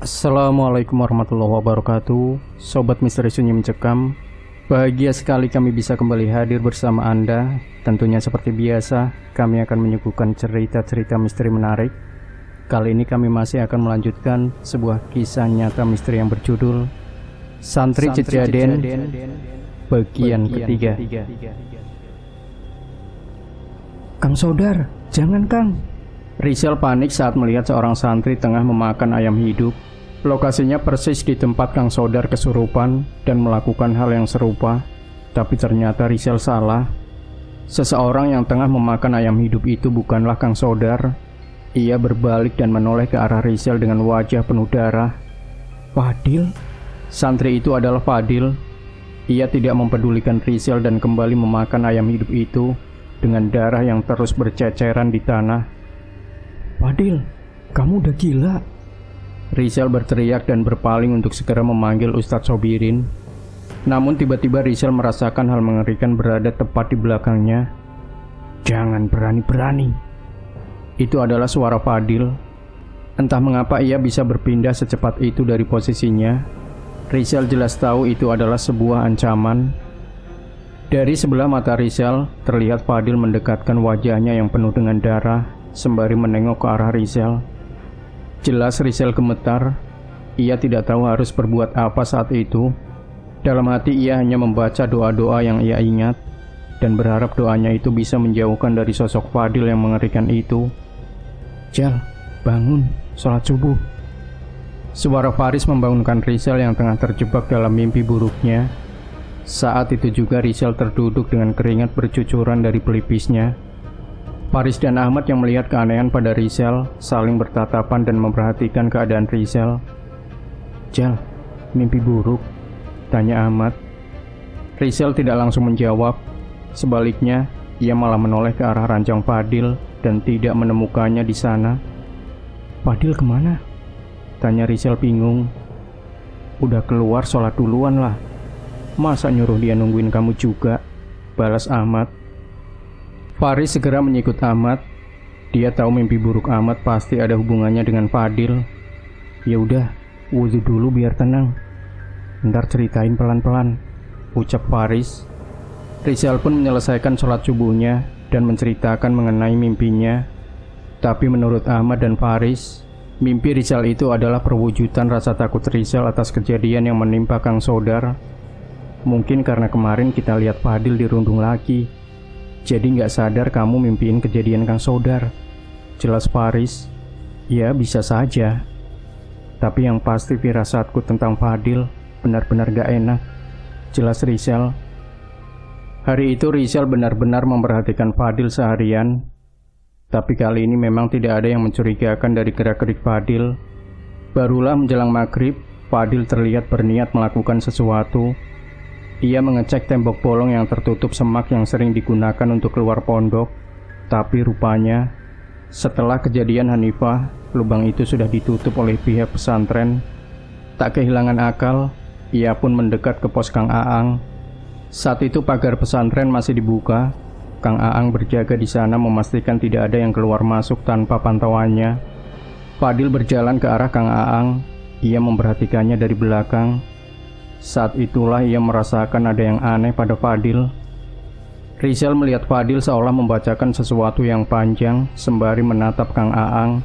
Assalamualaikum warahmatullahi wabarakatuh. Sobat Misteri Sunyi Mencekam, bahagia sekali kami bisa kembali hadir bersama Anda. Tentunya seperti biasa, kami akan menyuguhkan cerita-cerita misteri menarik. Kali ini kami masih akan melanjutkan sebuah kisah nyata misteri yang berjudul Santri Cejaden bagian ketiga. Kang Sodar, jangan Kang. Rizal panik saat melihat seorang santri tengah memakan ayam hidup. Lokasinya persis di tempat Kang Sodar kesurupan dan melakukan hal yang serupa. Tapi ternyata Rizal salah. Seseorang yang tengah memakan ayam hidup itu bukanlah Kang Sodar. Ia berbalik dan menoleh ke arah Rizal dengan wajah penuh darah. Fadil? Santri itu adalah Fadil. Ia tidak mempedulikan Rizal dan kembali memakan ayam hidup itu dengan darah yang terus berceceran di tanah. Fadil, kamu udah gila. Rizal berteriak dan berpaling untuk segera memanggil Ustadz Sobirin. Namun tiba-tiba Rizal merasakan hal mengerikan berada tepat di belakangnya. Jangan berani-berani. Itu adalah suara Fadil. Entah mengapa ia bisa berpindah secepat itu dari posisinya. Rizal jelas tahu itu adalah sebuah ancaman. Dari sebelah mata Rizal, terlihat Fadil mendekatkan wajahnya yang penuh dengan darah sembari menengok ke arah Rizal. Jelas Rizal gemetar. Ia tidak tahu harus berbuat apa saat itu. Dalam hati ia hanya membaca doa-doa yang ia ingat dan berharap doanya itu bisa menjauhkan dari sosok Fadil yang mengerikan itu. Jal, bangun, sholat subuh. Suara Faris membangunkan Rizal yang tengah terjebak dalam mimpi buruknya. Saat itu juga Rizal terduduk dengan keringat bercucuran dari pelipisnya. Faris dan Ahmad yang melihat keanehan pada Rizal saling bertatapan dan memperhatikan keadaan Rizal. Jal, mimpi buruk? Tanya Ahmad. Rizal tidak langsung menjawab. Sebaliknya, ia malah menoleh ke arah ranjang Fadil dan tidak menemukannya di sana. Fadil kemana? Tanya Rizal bingung. Udah keluar sholat duluan lah. Masa nyuruh dia nungguin kamu juga? Balas Ahmad. Faris segera menyikut Ahmad. Dia tahu mimpi buruk Ahmad pasti ada hubungannya dengan Fadil. Ya udah, wudhu dulu biar tenang. Ntar ceritain pelan-pelan, ucap Faris. Rizal pun menyelesaikan sholat subuhnya dan menceritakan mengenai mimpinya. Tapi menurut Ahmad dan Faris, mimpi Rizal itu adalah perwujudan rasa takut Rizal atas kejadian yang menimpa Kang Sodar. Mungkin karena kemarin kita lihat Fadil dirundung lagi, jadi nggak sadar kamu mimpiin kejadian Kang Sodar. Jelas Faris. Ya bisa saja. Tapi yang pasti firasatku tentang Fadil benar-benar gak enak. Jelas Rizal. Hari itu Rizal benar-benar memperhatikan Fadil seharian. Tapi kali ini memang tidak ada yang mencurigakan dari gerak-gerik Fadil. Barulah menjelang maghrib, Fadil terlihat berniat melakukan sesuatu. Ia mengecek tembok bolong yang tertutup semak yang sering digunakan untuk keluar pondok. Tapi rupanya, setelah kejadian Hanifah, lubang itu sudah ditutup oleh pihak pesantren. Tak kehilangan akal, ia pun mendekat ke pos Kang Aang. Saat itu pagar pesantren masih dibuka. Kang Aang berjaga di sana memastikan tidak ada yang keluar masuk tanpa pantauannya. Fadil berjalan ke arah Kang Aang. Ia memperhatikannya dari belakang. Saat itulah ia merasakan ada yang aneh pada Fadil. Rizal melihat Fadil seolah membacakan sesuatu yang panjang sembari menatap Kang Aang.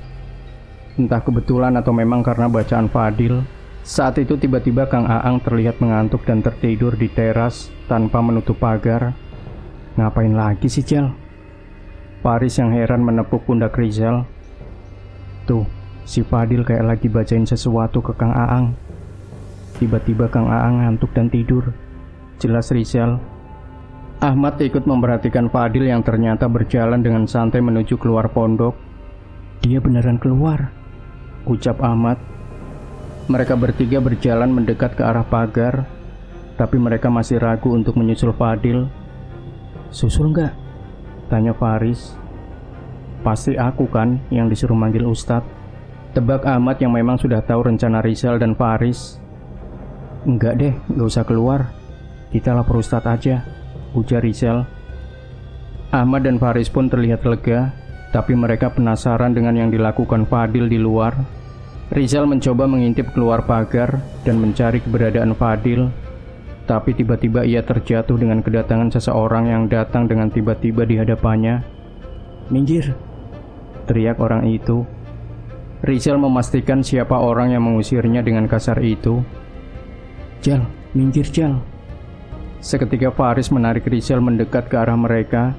Entah kebetulan atau memang karena bacaan Fadil, saat itu tiba-tiba Kang Aang terlihat mengantuk dan tertidur di teras tanpa menutup pagar. Ngapain lagi sih, Jal? Faris yang heran menepuk pundak Rizal. Tuh, si Fadil kayak lagi bacain sesuatu ke Kang Aang. Tiba-tiba Kang Aang ngantuk dan tidur. Jelas Rizal. Ahmad ikut memperhatikan Fadil yang ternyata berjalan dengan santai menuju keluar pondok. Dia beneran keluar, ucap Ahmad. Mereka bertiga berjalan mendekat ke arah pagar. Tapi mereka masih ragu untuk menyusul Fadil. Susul nggak? Tanya Faris. Pasti aku kan yang disuruh manggil Ustadz. Tebak Ahmad yang memang sudah tahu rencana Rizal dan Faris. Enggak deh, gak usah keluar. Kita lapor Ustadz aja, ujar Rizal. Ahmad dan Faris pun terlihat lega, tapi mereka penasaran dengan yang dilakukan Fadil di luar. Rizal mencoba mengintip keluar pagar dan mencari keberadaan Fadil, tapi tiba-tiba ia terjatuh dengan kedatangan seseorang yang datang dengan tiba-tiba di hadapannya. "Minggir!" teriak orang itu. Rizal memastikan siapa orang yang mengusirnya dengan kasar itu. "Jal, minggir Jal!" Seketika Faris menarik Rizal mendekat ke arah mereka.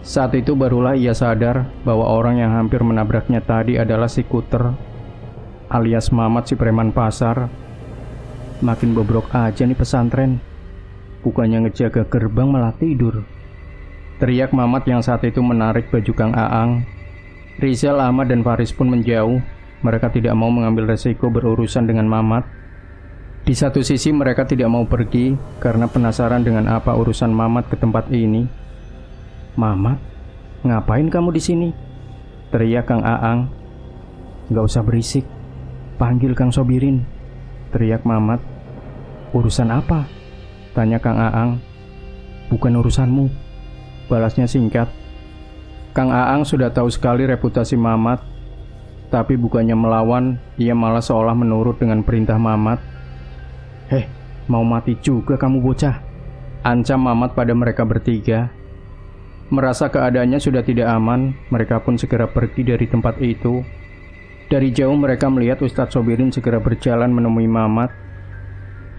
Saat itu barulah ia sadar bahwa orang yang hampir menabraknya tadi adalah si Kuter, alias Mamat si preman pasar. Makin bobrok aja nih pesantren. Bukannya ngejaga gerbang malah tidur, teriak Mamat yang saat itu menarik baju Kang Aang. Rizal, Ahmad, dan Faris pun menjauh. Mereka tidak mau mengambil resiko berurusan dengan Mamat. Di satu sisi mereka tidak mau pergi karena penasaran dengan apa urusan Mamat ke tempat ini. "Mamat, ngapain kamu di sini?" teriak Kang Aang. "Gak usah berisik, panggil Kang Sobirin," teriak Mamat. "Urusan apa?" tanya Kang Aang. "Bukan urusanmu," balasnya singkat. Kang Aang sudah tahu sekali reputasi Mamat, tapi bukannya melawan, ia malah seolah menurut dengan perintah Mamat. "Heh, mau mati juga kamu bocah," ancam Mamat pada mereka bertiga. Merasa keadaannya sudah tidak aman, mereka pun segera pergi dari tempat itu. Dari jauh mereka melihat Ustadz Sobirin segera berjalan menemui Mamat.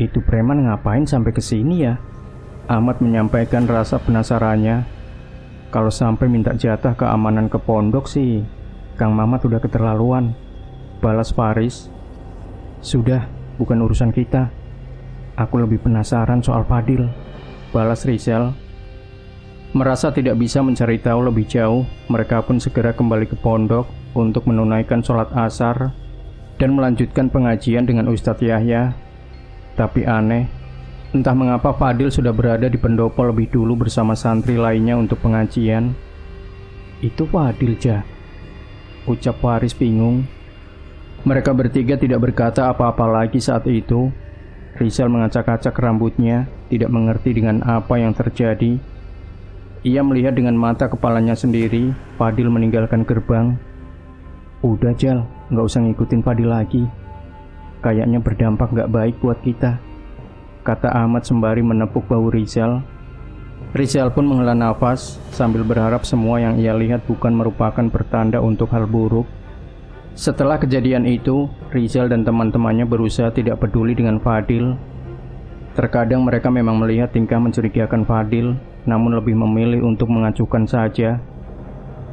"Itu preman ngapain sampai ke sini ya?" Ahmad menyampaikan rasa penasarannya. "Kalau sampai minta jatah keamanan ke pondok sih, Kang Mamat udah keterlaluan," balas Faris. "Sudah, bukan urusan kita. Aku lebih penasaran soal Fadil," balas Rizal. Merasa tidak bisa mencari tahu lebih jauh, mereka pun segera kembali ke pondok untuk menunaikan sholat asar dan melanjutkan pengajian dengan Ustadz Yahya. Tapi aneh, entah mengapa Fadil sudah berada di pendopo lebih dulu bersama santri lainnya untuk pengajian. "Itu Fadil, Ja," ucap Faris bingung. Mereka bertiga tidak berkata apa-apa lagi saat itu. Rizal mengacak-acak rambutnya, tidak mengerti dengan apa yang terjadi. Ia melihat dengan mata kepalanya sendiri Fadil meninggalkan gerbang. "Udah Jal, gak usah ngikutin Fadil lagi. Kayaknya berdampak gak baik buat kita," kata Ahmad sembari menepuk bahu Rizal. Rizal pun menghela nafas sambil berharap semua yang ia lihat bukan merupakan pertanda untuk hal buruk. Setelah kejadian itu, Rizal dan teman-temannya berusaha tidak peduli dengan Fadil. Terkadang mereka memang melihat tingkah mencurigakan Fadil, namun lebih memilih untuk mengacuhkan saja.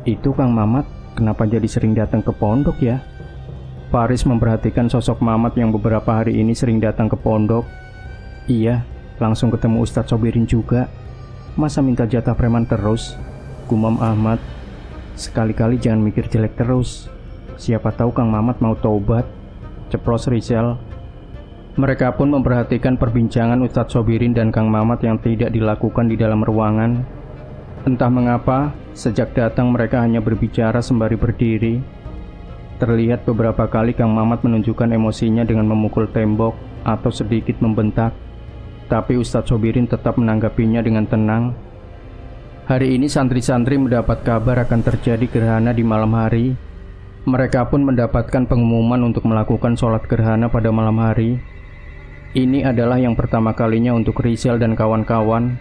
"Itu Kang Mamat, kenapa jadi sering datang ke pondok ya?" Faris memperhatikan sosok Mamat yang beberapa hari ini sering datang ke pondok. "Iya, langsung ketemu Ustadz Sobirin juga. Masa minta jatah preman terus?" gumam Ahmad. "Sekali-kali jangan mikir jelek terus. Siapa tahu Kang Mamat mau taubat," ceplos Rizal. Mereka pun memperhatikan perbincangan Ustadz Sobirin dan Kang Mamat yang tidak dilakukan di dalam ruangan. Entah mengapa, sejak datang mereka hanya berbicara sembari berdiri. Terlihat beberapa kali Kang Mamat menunjukkan emosinya dengan memukul tembok atau sedikit membentak. Tapi Ustadz Sobirin tetap menanggapinya dengan tenang. Hari ini santri-santri mendapat kabar akan terjadi gerhana di malam hari. Mereka pun mendapatkan pengumuman untuk melakukan sholat gerhana pada malam hari. Ini adalah yang pertama kalinya untuk Rizal dan kawan-kawan.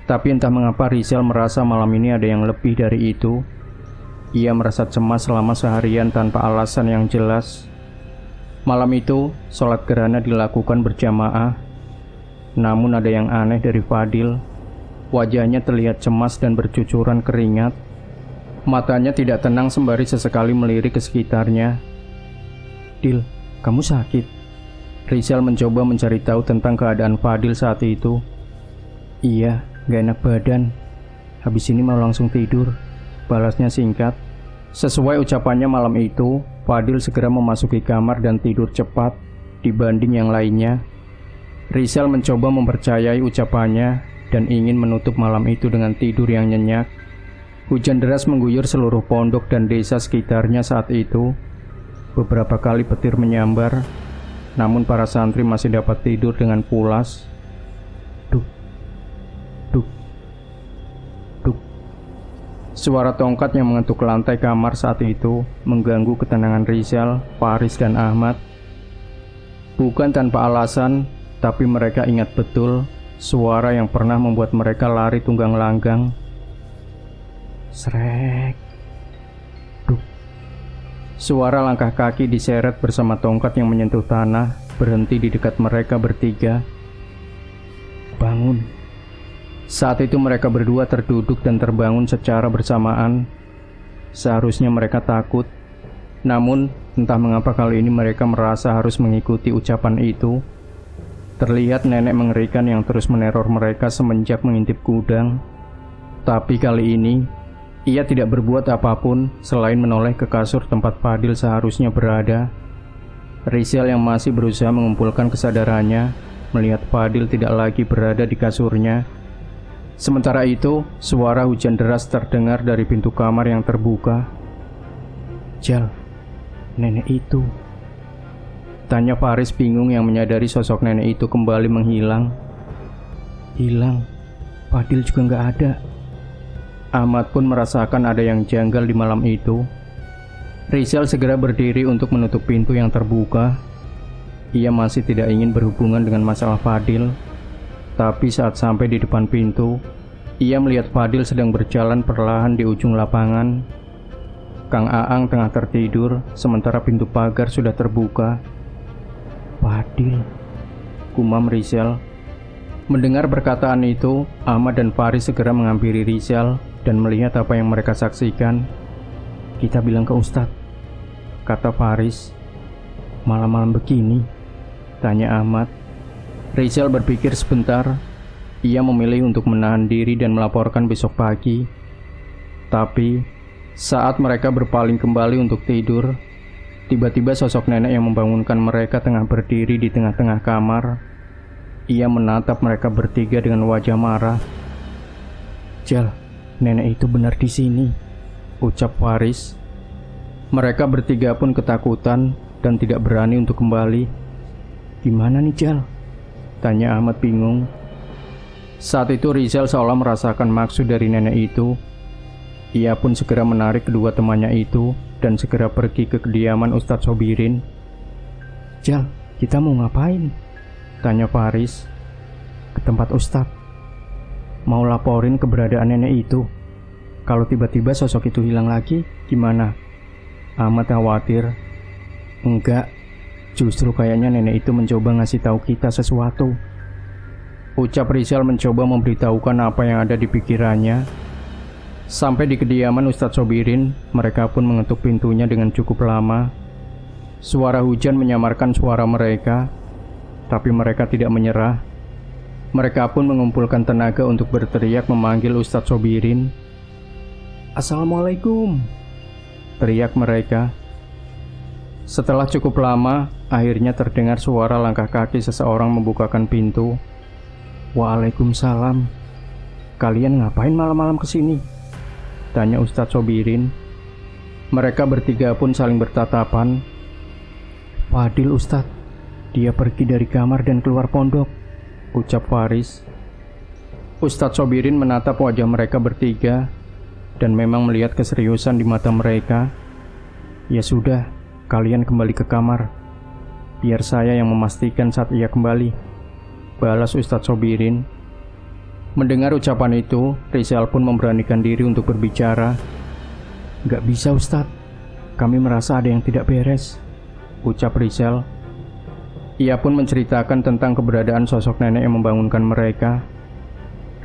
Tapi entah mengapa Rizal merasa malam ini ada yang lebih dari itu. Ia merasa cemas selama seharian tanpa alasan yang jelas. Malam itu, sholat gerhana dilakukan berjamaah. Namun ada yang aneh dari Fadil. Wajahnya terlihat cemas dan bercucuran keringat. Matanya tidak tenang sembari sesekali melirik ke sekitarnya. "Dil, kamu sakit?" Rizal mencoba mencari tahu tentang keadaan Fadil saat itu. "Iya, gak enak badan. Habis ini mau langsung tidur," balasnya singkat. Sesuai ucapannya malam itu, Fadil segera memasuki kamar dan tidur cepat dibanding yang lainnya. Rizal mencoba mempercayai ucapannya dan ingin menutup malam itu dengan tidur yang nyenyak. Hujan deras mengguyur seluruh pondok dan desa sekitarnya saat itu. Beberapa kali petir menyambar, namun para santri masih dapat tidur dengan pulas. Duk, duk, duk. Suara tongkat yang mengetuk lantai kamar saat itu mengganggu ketenangan Rizal, Faris, dan Ahmad. Bukan tanpa alasan, tapi mereka ingat betul suara yang pernah membuat mereka lari tunggang langgang. Srek. Duk. Suara langkah kaki diseret bersama tongkat yang menyentuh tanah berhenti di dekat mereka bertiga. Bangun. Saat itu mereka berdua terduduk dan terbangun secara bersamaan. Seharusnya mereka takut, namun entah mengapa kali ini mereka merasa harus mengikuti ucapan itu. Terlihat nenek mengerikan yang terus meneror mereka semenjak mengintip gudang. Tapi kali ini, ia tidak berbuat apapun selain menoleh ke kasur tempat Fadil seharusnya berada. Rizal yang masih berusaha mengumpulkan kesadarannya melihat Fadil tidak lagi berada di kasurnya. Sementara itu, suara hujan deras terdengar dari pintu kamar yang terbuka. Jal, nenek itu. Tanya Faris bingung yang menyadari sosok nenek itu kembali menghilang. Hilang, Fadil juga nggak ada. Ahmad pun merasakan ada yang janggal di malam itu. Rizal segera berdiri untuk menutup pintu yang terbuka. Ia masih tidak ingin berhubungan dengan masalah Fadil. Tapi saat sampai di depan pintu, ia melihat Fadil sedang berjalan perlahan di ujung lapangan. Kang Aang tengah tertidur, sementara pintu pagar sudah terbuka. Fadil, gumam Rizal. Mendengar perkataan itu, Ahmad dan Faris segera menghampiri Rizal dan melihat apa yang mereka saksikan. Kita bilang ke Ustadz, kata Faris. Malam-malam begini, tanya Ahmad. Rizal berpikir sebentar. Ia memilih untuk menahan diri dan melaporkan besok pagi. Tapi saat mereka berpaling kembali untuk tidur, tiba-tiba sosok nenek yang membangunkan mereka tengah berdiri di tengah-tengah kamar. Ia menatap mereka bertiga dengan wajah marah. Jal, nenek itu benar di sini, ucap Faris. Mereka bertiga pun ketakutan dan tidak berani untuk kembali. Gimana nih Jal? Tanya Ahmad bingung. Saat itu Rizal seolah merasakan maksud dari nenek itu. Ia pun segera menarik kedua temannya itu dan segera pergi ke kediaman Ustadz Sobirin. Jal, kita mau ngapain? Tanya Faris. Ke tempat Ustadz. Mau laporin keberadaan nenek itu. Kalau tiba-tiba sosok itu hilang lagi, gimana? Ahmad khawatir. Enggak. Justru kayaknya nenek itu mencoba ngasih tahu kita sesuatu. Ucap Rizal mencoba memberitahukan apa yang ada di pikirannya. Sampai di kediaman Ustadz Sobirin, mereka pun mengetuk pintunya dengan cukup lama. Suara hujan menyamarkan suara mereka, tapi mereka tidak menyerah. Mereka pun mengumpulkan tenaga untuk berteriak memanggil Ustadz Sobirin. Assalamualaikum, teriak mereka. Setelah cukup lama, akhirnya terdengar suara langkah kaki seseorang membukakan pintu. Waalaikumsalam. Kalian ngapain malam-malam kesini? Tanya Ustadz Sobirin. Mereka bertiga pun saling bertatapan. Fadil Ustadz, dia pergi dari kamar dan keluar pondok, ucap Faris. Ustadz Sobirin menatap wajah mereka bertiga dan memang melihat keseriusan di mata mereka. Ya sudah, kalian kembali ke kamar. Biar saya yang memastikan saat ia kembali, balas Ustadz Sobirin. Mendengar ucapan itu, Rizal pun memberanikan diri untuk berbicara. Gak bisa Ustadz, kami merasa ada yang tidak beres, ucap Rizal. Ia pun menceritakan tentang keberadaan sosok nenek yang membangunkan mereka.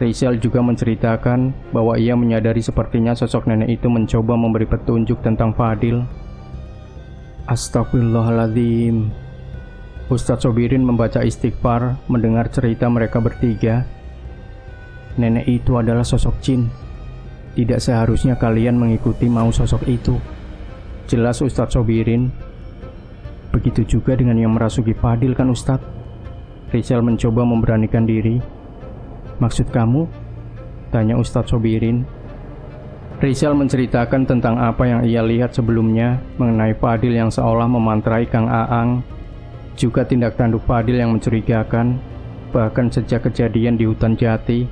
Rizal juga menceritakan bahwa ia menyadari sepertinya sosok nenek itu mencoba memberi petunjuk tentang Fadil. Astagfirullahaladzim. Ustadz Sobirin membaca istighfar mendengar cerita mereka bertiga. Nenek itu adalah sosok jin. Tidak seharusnya kalian mengikuti mau sosok itu, jelas Ustadz Sobirin. Begitu juga dengan yang merasuki Fadil kan Ustadz? Rizal mencoba memberanikan diri. Maksud kamu? Tanya Ustadz Sobirin. Rizal menceritakan tentang apa yang ia lihat sebelumnya mengenai Fadil yang seolah memantrai Kang Aang. Juga tindak tanduk Fadil yang mencurigakan, bahkan sejak kejadian di hutan jati.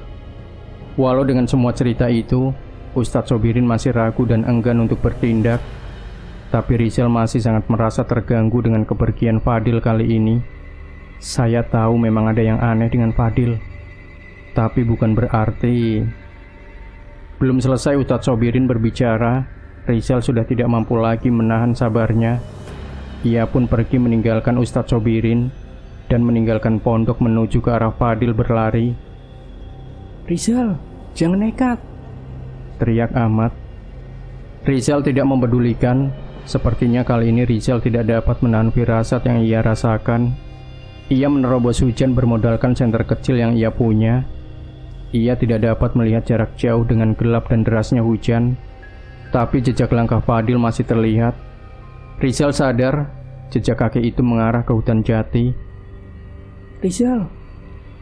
Walau dengan semua cerita itu, Ustadz Sobirin masih ragu dan enggan untuk bertindak. Tapi Rizal masih sangat merasa terganggu dengan kepergian Fadil kali ini. Saya tahu memang ada yang aneh dengan Fadil, tapi bukan berarti... Belum selesai Ustadz Sobirin berbicara, Rizal sudah tidak mampu lagi menahan sabarnya. Ia pun pergi meninggalkan Ustadz Sobirin dan meninggalkan pondok menuju ke arah Fadil berlari. "Rizal, jangan nekat!" teriak Ahmad. Rizal tidak mempedulikan. Sepertinya kali ini Rizal tidak dapat menahan firasat yang ia rasakan. Ia menerobos hujan bermodalkan senter kecil yang ia punya. Ia tidak dapat melihat jarak jauh dengan gelap dan derasnya hujan, tapi jejak langkah Fadil masih terlihat. Rizal sadar jejak kaki itu mengarah ke hutan jati. "Rizal,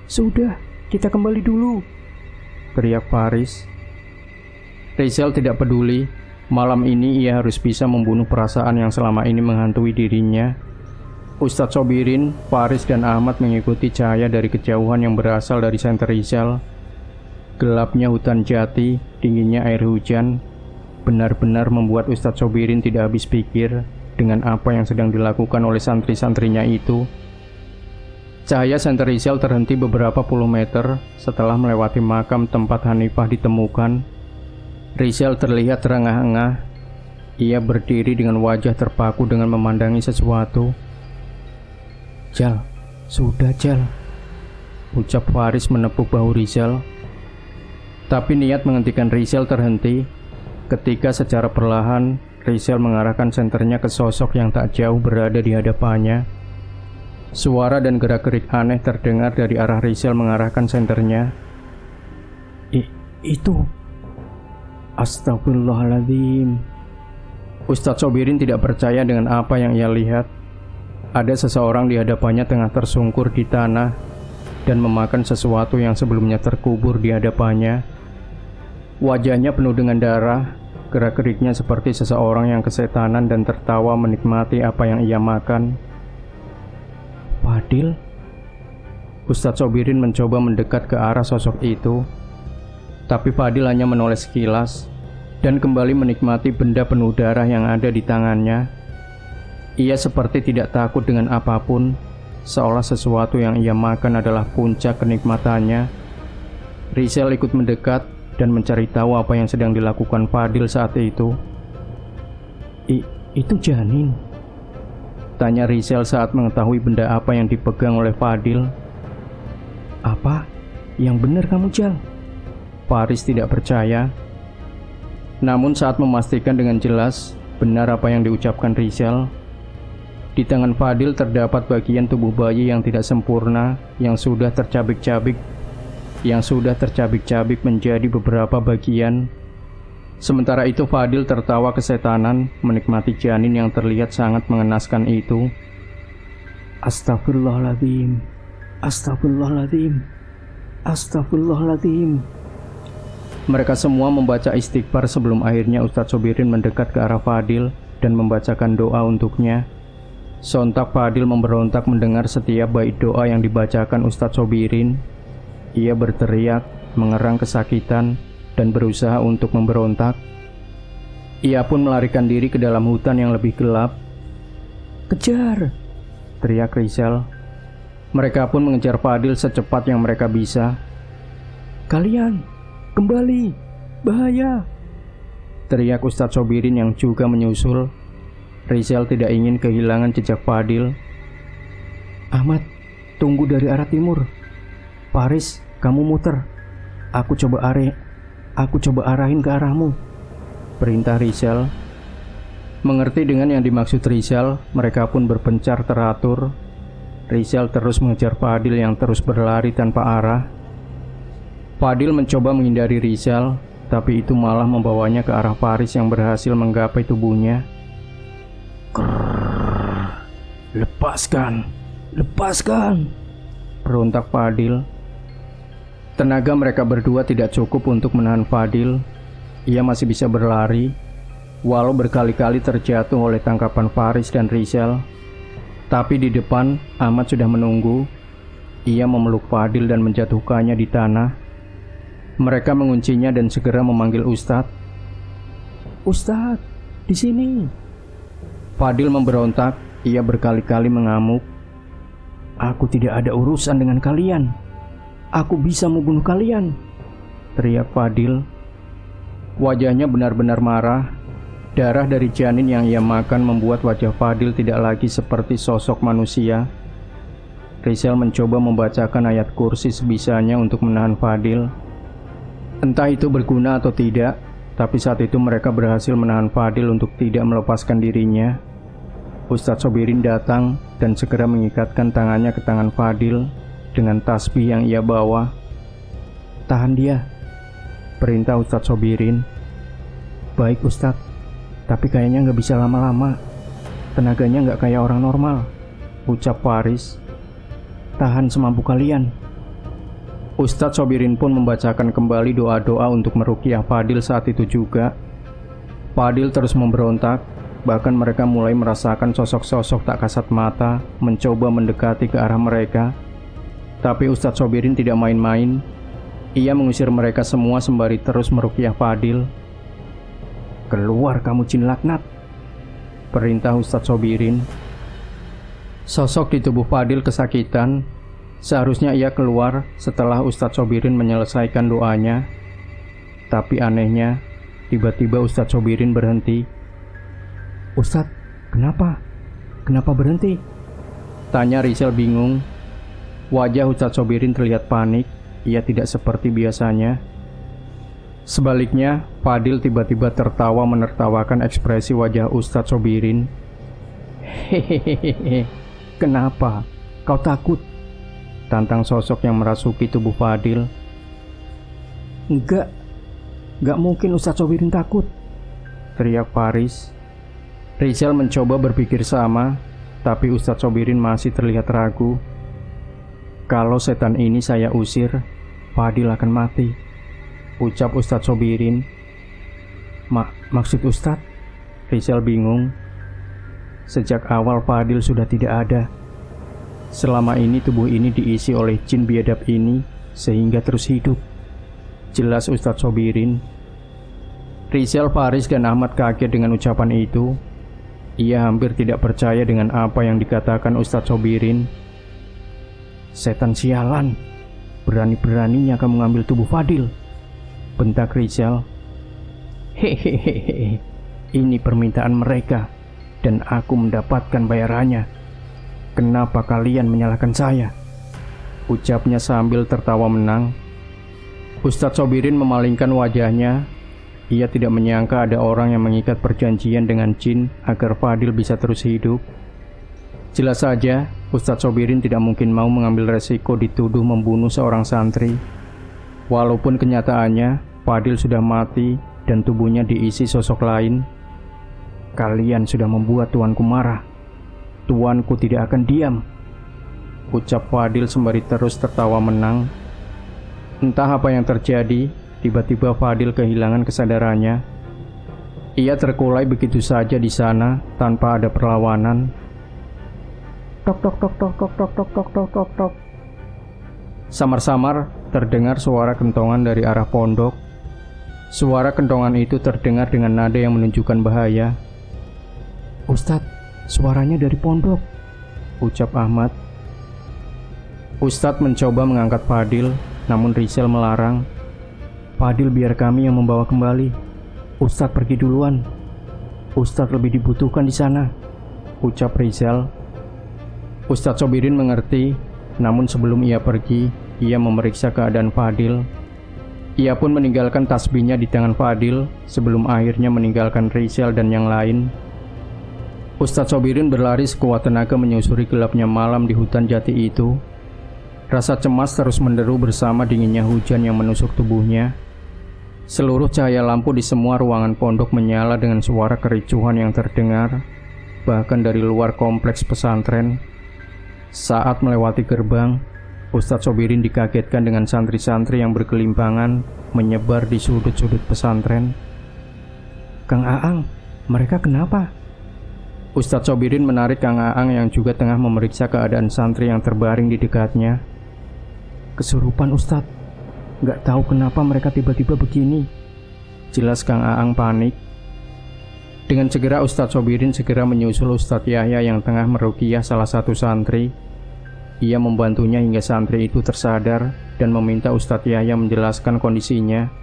sudah, kita kembali dulu!" teriak Faris. Rizal tidak peduli. Malam ini ia harus bisa membunuh perasaan yang selama ini menghantui dirinya. Ustadz Sobirin, Faris, dan Ahmad mengikuti cahaya dari kejauhan yang berasal dari senter Rizal. Gelapnya hutan jati, dinginnya air hujan, benar-benar membuat Ustadz Sobirin tidak habis pikir dengan apa yang sedang dilakukan oleh santri-santrinya itu. Cahaya senter Rizal terhenti beberapa puluh meter setelah melewati makam tempat Hanifah ditemukan. Rizal terlihat terengah-engah. Ia berdiri dengan wajah terpaku dengan memandangi sesuatu. "Jal, sudah Jal," ucap Faris menepuk bahu Rizal. Tapi niat menghentikan Rizal terhenti ketika secara perlahan Rizal mengarahkan senternya ke sosok yang tak jauh berada di hadapannya. Suara dan gerak-gerik aneh terdengar dari arah Rizal mengarahkan senternya. Itu... Astagfirullahaladzim. Ustadz Sobirin tidak percaya dengan apa yang ia lihat. Ada seseorang di hadapannya tengah tersungkur di tanah dan memakan sesuatu yang sebelumnya terkubur di hadapannya. Wajahnya penuh dengan darah, gerak-geriknya seperti seseorang yang kesetanan dan tertawa menikmati apa yang ia makan. "Fadil?" Ustadz Sobirin mencoba mendekat ke arah sosok itu, tapi Fadil hanya menoleh sekilas dan kembali menikmati benda penuh darah yang ada di tangannya. Ia seperti tidak takut dengan apapun, seolah sesuatu yang ia makan adalah puncak kenikmatannya. Rizal ikut mendekat dan mencari tahu apa yang sedang dilakukan Fadil saat itu. Itu janin?" tanya Rizal saat mengetahui benda apa yang dipegang oleh Fadil. "Apa? Yang benar kamu, Jal?" Faris tidak percaya. Namun saat memastikan dengan jelas benar apa yang diucapkan Rizal, di tangan Fadil terdapat bagian tubuh bayi yang tidak sempurna, yang sudah tercabik-cabik menjadi beberapa bagian. Sementara itu Fadil tertawa kesetanan menikmati janin yang terlihat sangat mengenaskan itu. "Astagfirullahaladzim, astagfirullahaladzim, astagfirullahaladzim." Mereka semua membaca istighfar sebelum akhirnya Ustadz Sobirin mendekat ke arah Fadil dan membacakan doa untuknya. Sontak Fadil memberontak mendengar setiap bait doa yang dibacakan Ustadz Sobirin. Ia berteriak, mengerang kesakitan, dan berusaha untuk memberontak. Ia pun melarikan diri ke dalam hutan yang lebih gelap. "Kejar!" teriak Rizal. Mereka pun mengejar Fadil secepat yang mereka bisa. "Kalian, kembali! Bahaya!" teriak Ustadz Sobirin yang juga menyusul. Rizal tidak ingin kehilangan jejak Fadil. "Ahmad, tunggu dari arah timur. Faris, kamu muter. Aku coba arahin ke arahmu," perintah Rizal. Mengerti dengan yang dimaksud Rizal, mereka pun berpencar teratur. Rizal terus mengejar Fadil yang terus berlari tanpa arah. Fadil mencoba menghindari Rizal, tapi itu malah membawanya ke arah Faris yang berhasil menggapai tubuhnya. "Krrrr, lepaskan, lepaskan!" berontak Fadil. Tenaga mereka berdua tidak cukup untuk menahan Fadil. Ia masih bisa berlari, walau berkali-kali terjatuh oleh tangkapan Faris dan Rizal. Tapi di depan, Ahmad sudah menunggu. Ia memeluk Fadil dan menjatuhkannya di tanah. Mereka menguncinya dan segera memanggil Ustadz. Ustadz, di sini. Fadil memberontak, ia berkali-kali mengamuk. Aku tidak ada urusan dengan kalian. Aku bisa membunuh kalian, teriak Fadil. Wajahnya benar-benar marah. Darah dari janin yang ia makan membuat wajah Fadil tidak lagi seperti sosok manusia. Rizal mencoba membacakan ayat kursi sebisanya untuk menahan Fadil. Entah itu berguna atau tidak, tapi saat itu mereka berhasil menahan Fadil untuk tidak melepaskan dirinya. Ustadz Sobirin datang dan segera mengikatkan tangannya ke tangan Fadil dengan tasbih yang ia bawa. Tahan dia, perintah Ustadz Sobirin. Baik Ustadz, tapi kayaknya nggak bisa lama-lama. Tenaganya nggak kayak orang normal, ucap Faris. Tahan semampu kalian. Ustadz Sobirin pun membacakan kembali doa-doa untuk meruqyah Fadil saat itu juga. Fadil terus memberontak, bahkan mereka mulai merasakan sosok-sosok tak kasat mata mencoba mendekati ke arah mereka. Tapi Ustadz Sobirin tidak main-main. Ia mengusir mereka semua sembari terus meruqyah Fadil. Keluar kamu jin laknat, perintah Ustadz Sobirin. Sosok di tubuh Fadil kesakitan. Seharusnya ia keluar setelah Ustadz Sobirin menyelesaikan doanya. Tapi anehnya, tiba-tiba Ustadz Sobirin berhenti. Ustadz, kenapa? Kenapa berhenti? Tanya Rizal bingung. Wajah Ustadz Sobirin terlihat panik. Ia tidak seperti biasanya. Sebaliknya, Fadil tiba-tiba tertawa menertawakan ekspresi wajah Ustadz Sobirin. Hehehe, kenapa? Kau takut? Tantang sosok yang merasuki tubuh Fadil. Enggak mungkin Ustadz Sobirin takut, teriak Faris. Rizal mencoba berpikir sama, tapi Ustadz Sobirin masih terlihat ragu. Kalau setan ini saya usir, Fadil akan mati, ucap Ustadz Sobirin. Maksud Ustadz? Rizal bingung. Sejak awal Fadil sudah tidak ada. Selama ini tubuh ini diisi oleh jin biadab ini sehingga terus hidup, jelas Ustadz Sobirin. Rizal, Faris, dan Ahmad kaget dengan ucapan itu. Ia hampir tidak percaya dengan apa yang dikatakan Ustadz Sobirin. Setan sialan, berani-beraninya kamu mengambil tubuh Fadil, bentak Rizal. Hehehe, ini permintaan mereka dan aku mendapatkan bayarannya. Kenapa kalian menyalahkan saya? Ucapnya sambil tertawa menang. Ustadz Sobirin memalingkan wajahnya. Ia tidak menyangka ada orang yang mengikat perjanjian dengan jin agar Fadil bisa terus hidup. Jelas saja, Ustadz Sobirin tidak mungkin mau mengambil resiko dituduh membunuh seorang santri. Walaupun kenyataannya, Fadil sudah mati dan tubuhnya diisi sosok lain. Kalian sudah membuat tuanku marah. Tuanku tidak akan diam, ucap Fadil sembari terus tertawa menang. Entah apa yang terjadi, tiba-tiba Fadil kehilangan kesadarannya. Ia terkulai begitu saja di sana tanpa ada perlawanan. Tok tok tok tok tok tok tok tok tok tok tok. Samar-samar terdengar suara kentongan dari arah pondok. Suara kentongan itu terdengar dengan nada yang menunjukkan bahaya. Ustadz, suaranya dari pondok, ucap Ahmad. Ustadz mencoba mengangkat Fadil, namun Rizal melarang. Fadil biar kami yang membawa kembali. Ustadz pergi duluan. Ustadz lebih dibutuhkan di sana, ucap Rizal. Ustadz Sobirin mengerti, namun sebelum ia pergi, ia memeriksa keadaan Fadil. Ia pun meninggalkan tasbihnya di tangan Fadil sebelum akhirnya meninggalkan Rizal dan yang lain. Ustadz Sobirin berlari sekuat tenaga menyusuri gelapnya malam di hutan jati itu. Rasa cemas terus menderu bersama dinginnya hujan yang menusuk tubuhnya. Seluruh cahaya lampu di semua ruangan pondok menyala dengan suara kericuhan yang terdengar, bahkan dari luar kompleks pesantren. Saat melewati gerbang, Ustadz Sobirin dikagetkan dengan santri-santri yang berkelimpangan menyebar di sudut-sudut pesantren. Kang Aang, mereka kenapa? Ustadz Sobirin menarik Kang Aang yang juga tengah memeriksa keadaan santri yang terbaring di dekatnya. Kesurupan Ustadz, gak tahu kenapa mereka tiba-tiba begini, jelas Kang Aang panik. Dengan segera Ustadz Sobirin segera menyusul Ustadz Yahya yang tengah meruqyah salah satu santri. Ia membantunya hingga santri itu tersadar dan meminta Ustadz Yahya menjelaskan kondisinya.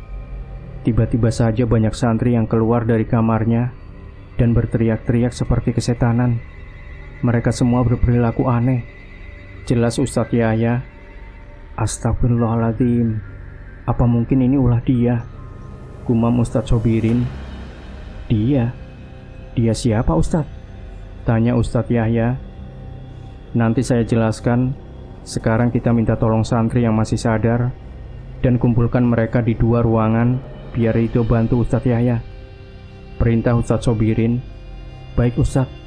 Tiba-tiba saja banyak santri yang keluar dari kamarnya dan berteriak-teriak seperti kesetanan. Mereka semua berperilaku aneh. Jelas Ustadz Yahya. Astagfirullahaladzim, apa mungkin ini ulah dia? Gumam Ustadz Sobirin. Dia siapa Ustadz? Tanya Ustadz Yahya. Nanti saya jelaskan. Sekarang kita minta tolong santri yang masih sadar dan kumpulkan mereka di 2 ruangan biar Ridho bantu Ustadz Yahya. Perintah Ustadz Sobirin. Baik Ustadz.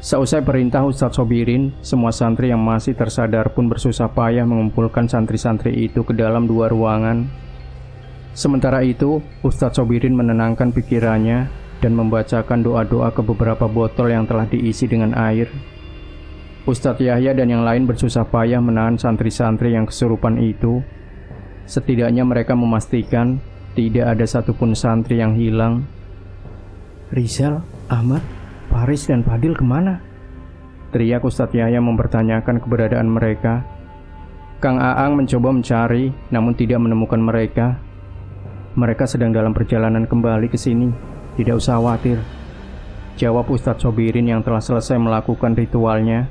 Seusai perintah Ustadz Sobirin, semua santri yang masih tersadar pun bersusah payah mengumpulkan santri-santri itu ke dalam 2 ruangan. Sementara itu, Ustadz Sobirin menenangkan pikirannya dan membacakan doa-doa ke beberapa botol yang telah diisi dengan air. Ustadz Yahya dan yang lain bersusah payah menahan santri-santri yang kesurupan itu. Setidaknya mereka memastikan tidak ada satupun santri yang hilang. Rizal, Ahmad, Faris, dan Fadil kemana? Teriak Ustadz Yahya mempertanyakan keberadaan mereka. Kang Aang mencoba mencari, namun tidak menemukan mereka. Mereka sedang dalam perjalanan kembali ke sini. Tidak usah khawatir, jawab Ustadz Sobirin yang telah selesai melakukan ritualnya.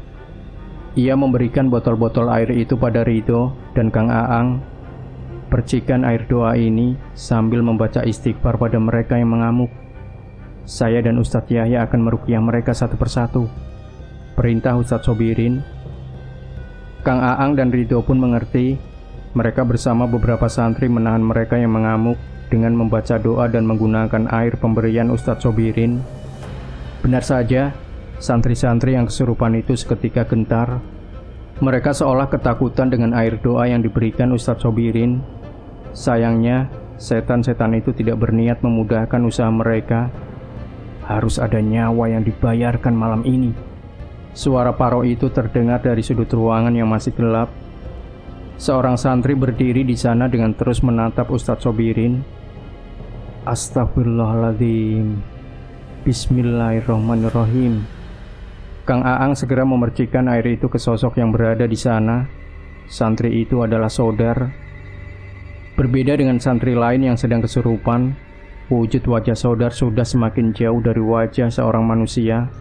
Ia memberikan botol-botol air itu pada Ridho dan Kang Aang. Percikan air doa ini sambil membaca istighfar pada mereka yang mengamuk. Saya dan Ustadz Yahya akan meruqyah mereka satu persatu. Perintah Ustadz Sobirin. Kang Aang dan Ridho pun mengerti. Mereka bersama beberapa santri menahan mereka yang mengamuk dengan membaca doa dan menggunakan air pemberian Ustadz Sobirin. Benar saja, santri-santri yang kesurupan itu seketika gentar. Mereka seolah ketakutan dengan air doa yang diberikan Ustadz Sobirin. Sayangnya, setan-setan itu tidak berniat memudahkan usaha mereka. Harus ada nyawa yang dibayarkan malam ini. Suara paro itu terdengar dari sudut ruangan yang masih gelap. Seorang santri berdiri di sana dengan terus menatap Ustadz Sobirin. Astagfirullahaladzim. Bismillahirrahmanirrahim. Kang Aang segera memercikan air itu ke sosok yang berada di sana. Santri itu adalah Sodar. Berbeda dengan santri lain yang sedang kesurupan, wujud wajah Sodar sudah semakin jauh dari wajah seorang manusia.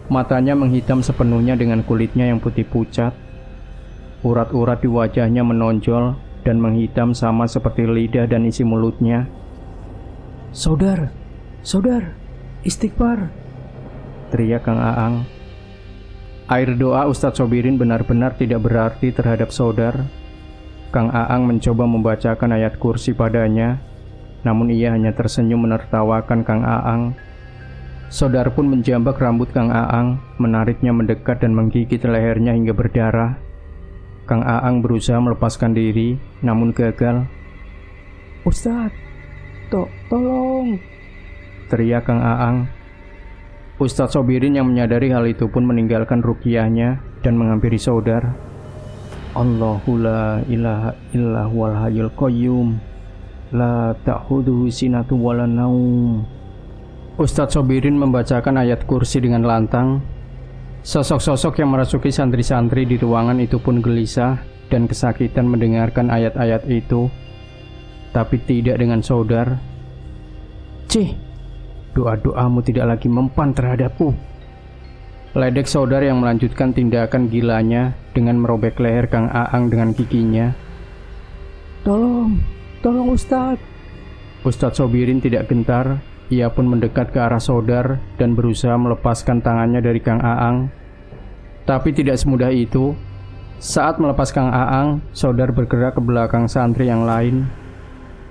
Matanya menghitam sepenuhnya dengan kulitnya yang putih pucat. Urat-urat di wajahnya menonjol dan menghitam sama seperti lidah dan isi mulutnya. Sodar, istighfar, teriak Kang Aang. Air doa Ustadz Sobirin benar-benar tidak berarti terhadap Sodar. Kang Aang mencoba membacakan ayat kursi padanya, namun ia hanya tersenyum menertawakan Kang Aang. Sodar pun menjambak rambut Kang Aang, menariknya mendekat dan menggigit lehernya hingga berdarah. Kang Aang berusaha melepaskan diri, namun gagal. Ustadz, tolong, teriak Kang Aang. Ustadz Sobirin yang menyadari hal itu pun meninggalkan ruqyahnya dan menghampiri Sodar. Allahu la ilaha illa huwal hayyul qayyum, la ta'khudhuhu sinatun wa la naum. Ustadz Sobirin membacakan ayat kursi dengan lantang. Sosok-sosok yang merasuki santri-santri di ruangan itu pun gelisah dan kesakitan mendengarkan ayat-ayat itu. Tapi tidak dengan Sodar. Cih, doa-doamu tidak lagi mempan terhadapku. Ledek Sodar yang melanjutkan tindakan gilanya dengan merobek leher Kang Aang dengan giginya. Tolong Ustadz. Ustadz Sobirin tidak gentar. Ia pun mendekat ke arah Sodar dan berusaha melepaskan tangannya dari Kang Aang. Tapi tidak semudah itu. Saat melepas Kang Aang, Sodar bergerak ke belakang santri yang lain.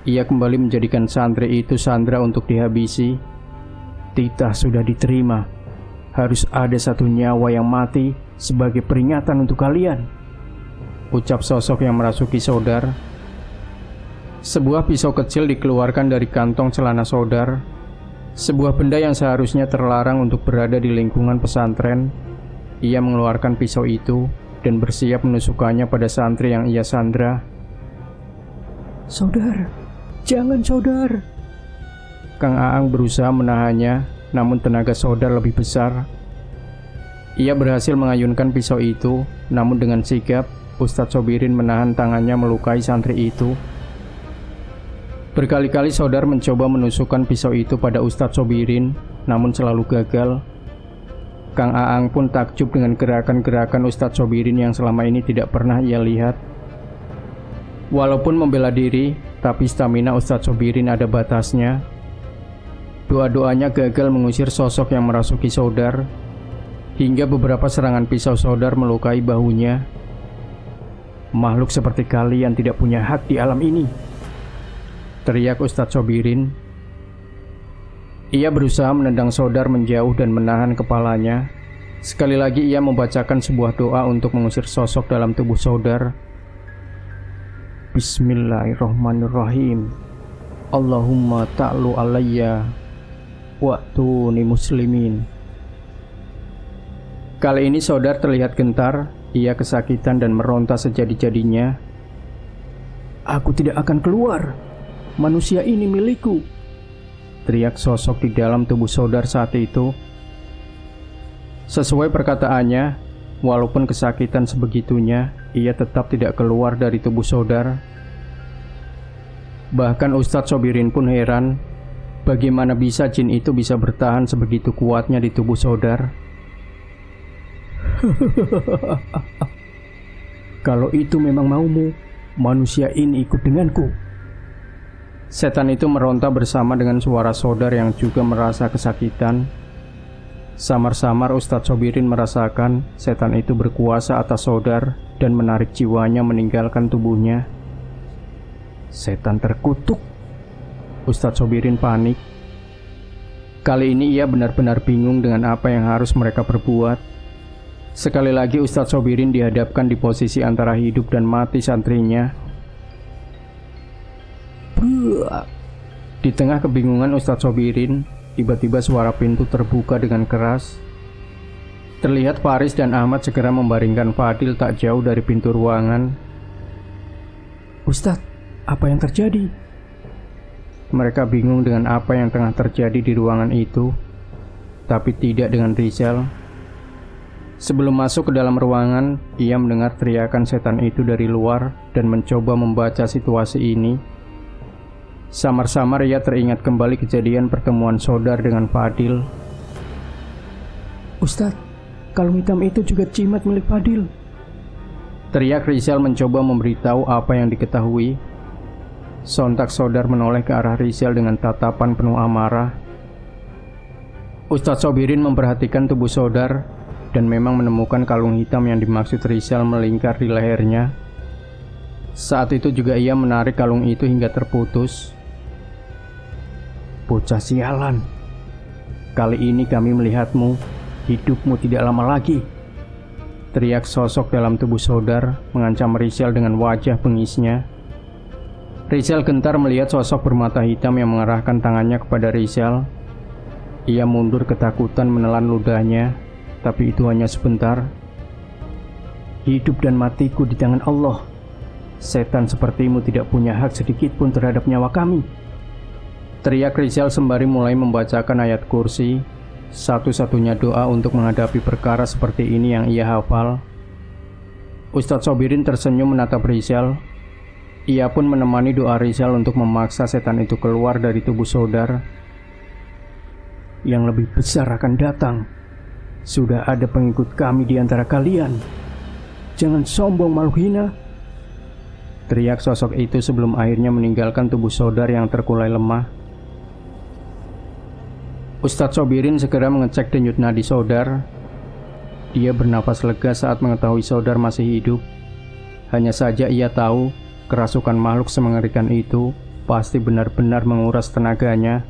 Ia kembali menjadikan santri itu sandra untuk dihabisi. Titah sudah diterima. Harus ada satu nyawa yang mati sebagai peringatan untuk kalian, ucap sosok yang merasuki Sodar. Sebuah pisau kecil dikeluarkan dari kantong celana Sodar. Sebuah benda yang seharusnya terlarang untuk berada di lingkungan pesantren. Ia mengeluarkan pisau itu dan bersiap menusukkannya pada santri yang ia sandra. Sodar, jangan Sodar, Kang Aang berusaha menahannya, namun tenaga Sodar lebih besar. Ia berhasil mengayunkan pisau itu, namun dengan sigap, Ustadz Sobirin menahan tangannya melukai santri itu. Berkali-kali Sodar mencoba menusukkan pisau itu pada Ustadz Sobirin, namun selalu gagal. Kang Aang pun takjub dengan gerakan-gerakan Ustadz Sobirin yang selama ini tidak pernah ia lihat. Walaupun membela diri, tapi stamina Ustadz Sobirin ada batasnya. Doa-doanya gagal mengusir sosok yang merasuki Sodar, hingga beberapa serangan pisau Sodar melukai bahunya. "Makhluk seperti kalian tidak punya hak di alam ini," teriak Ustadz Sobirin. Ia berusaha menendang Sodar menjauh dan menahan kepalanya. Sekali lagi ia membacakan sebuah doa untuk mengusir sosok dalam tubuh Sodar. "Bismillahirrahmanirrahim. Allahumma ta'lu alayya wa'tuni muslimin." Kali ini Sodar terlihat gentar. Ia kesakitan dan meronta sejadi-jadinya. "Aku tidak akan keluar. Manusia ini milikku," teriak sosok di dalam tubuh Sodar saat itu. Sesuai perkataannya, walaupun kesakitan sebegitunya, ia tetap tidak keluar dari tubuh Sodar. Bahkan Ustadz Sobirin pun heran, bagaimana bisa jin itu bisa bertahan sebegitu kuatnya di tubuh Sodar. "Kalau itu memang maumu, manusia ini ikut denganku." Setan itu meronta bersama dengan suara Sodar yang juga merasa kesakitan. Samar-samar Ustadz Sobirin merasakan setan itu berkuasa atas Sodar dan menarik jiwanya meninggalkan tubuhnya. Setan terkutuk. Ustadz Sobirin panik. Kali ini ia benar-benar bingung dengan apa yang harus mereka perbuat. Sekali lagi Ustadz Sobirin dihadapkan di posisi antara hidup dan mati santrinya. Di tengah kebingungan Ustadz Sobirin, tiba-tiba suara pintu terbuka dengan keras. Terlihat Faris dan Ahmad segera membaringkan Fadil tak jauh dari pintu ruangan. "Ustadz, apa yang terjadi?" Mereka bingung dengan apa yang tengah terjadi di ruangan itu, tapi tidak dengan Rizal. Sebelum masuk ke dalam ruangan, ia mendengar teriakan setan itu dari luar dan mencoba membaca situasi ini. Samar-samar ia teringat kembali kejadian pertemuan Sodar dengan Fadil. "Ustadz, kalung hitam itu juga jimat milik Fadil," teriak Rizal mencoba memberitahu apa yang diketahui. Sontak Sodar menoleh ke arah Rizal dengan tatapan penuh amarah. Ustadz Sobirin memperhatikan tubuh Sodar dan memang menemukan kalung hitam yang dimaksud Rizal melingkar di lehernya. Saat itu juga ia menarik kalung itu hingga terputus. "Bocah sialan, kali ini kami melihatmu, hidupmu tidak lama lagi," teriak sosok dalam tubuh Sodar mengancam Rizal dengan wajah bengisnya. Rizal gentar melihat sosok bermata hitam yang mengarahkan tangannya kepada Rizal. Ia mundur ketakutan menelan ludahnya, tapi itu hanya sebentar. "Hidup dan matiku di tangan Allah. Setan sepertimu tidak punya hak sedikit pun terhadap nyawa kami," teriak Rizal sembari mulai membacakan ayat kursi, satu-satunya doa untuk menghadapi perkara seperti ini yang ia hafal. Ustadz Sobirin tersenyum menatap Rizal. Ia pun menemani doa Rizal untuk memaksa setan itu keluar dari tubuh Sodar. "Yang lebih besar akan datang. Sudah ada pengikut kami di antara kalian. Jangan sombong makhluk hina," teriak sosok itu sebelum akhirnya meninggalkan tubuh Sodar yang terkulai lemah. Ustadz Sobirin segera mengecek denyut nadi Sodar. Dia bernapas lega saat mengetahui Sodar masih hidup. Hanya saja ia tahu kerasukan makhluk semengerikan itu pasti benar-benar menguras tenaganya.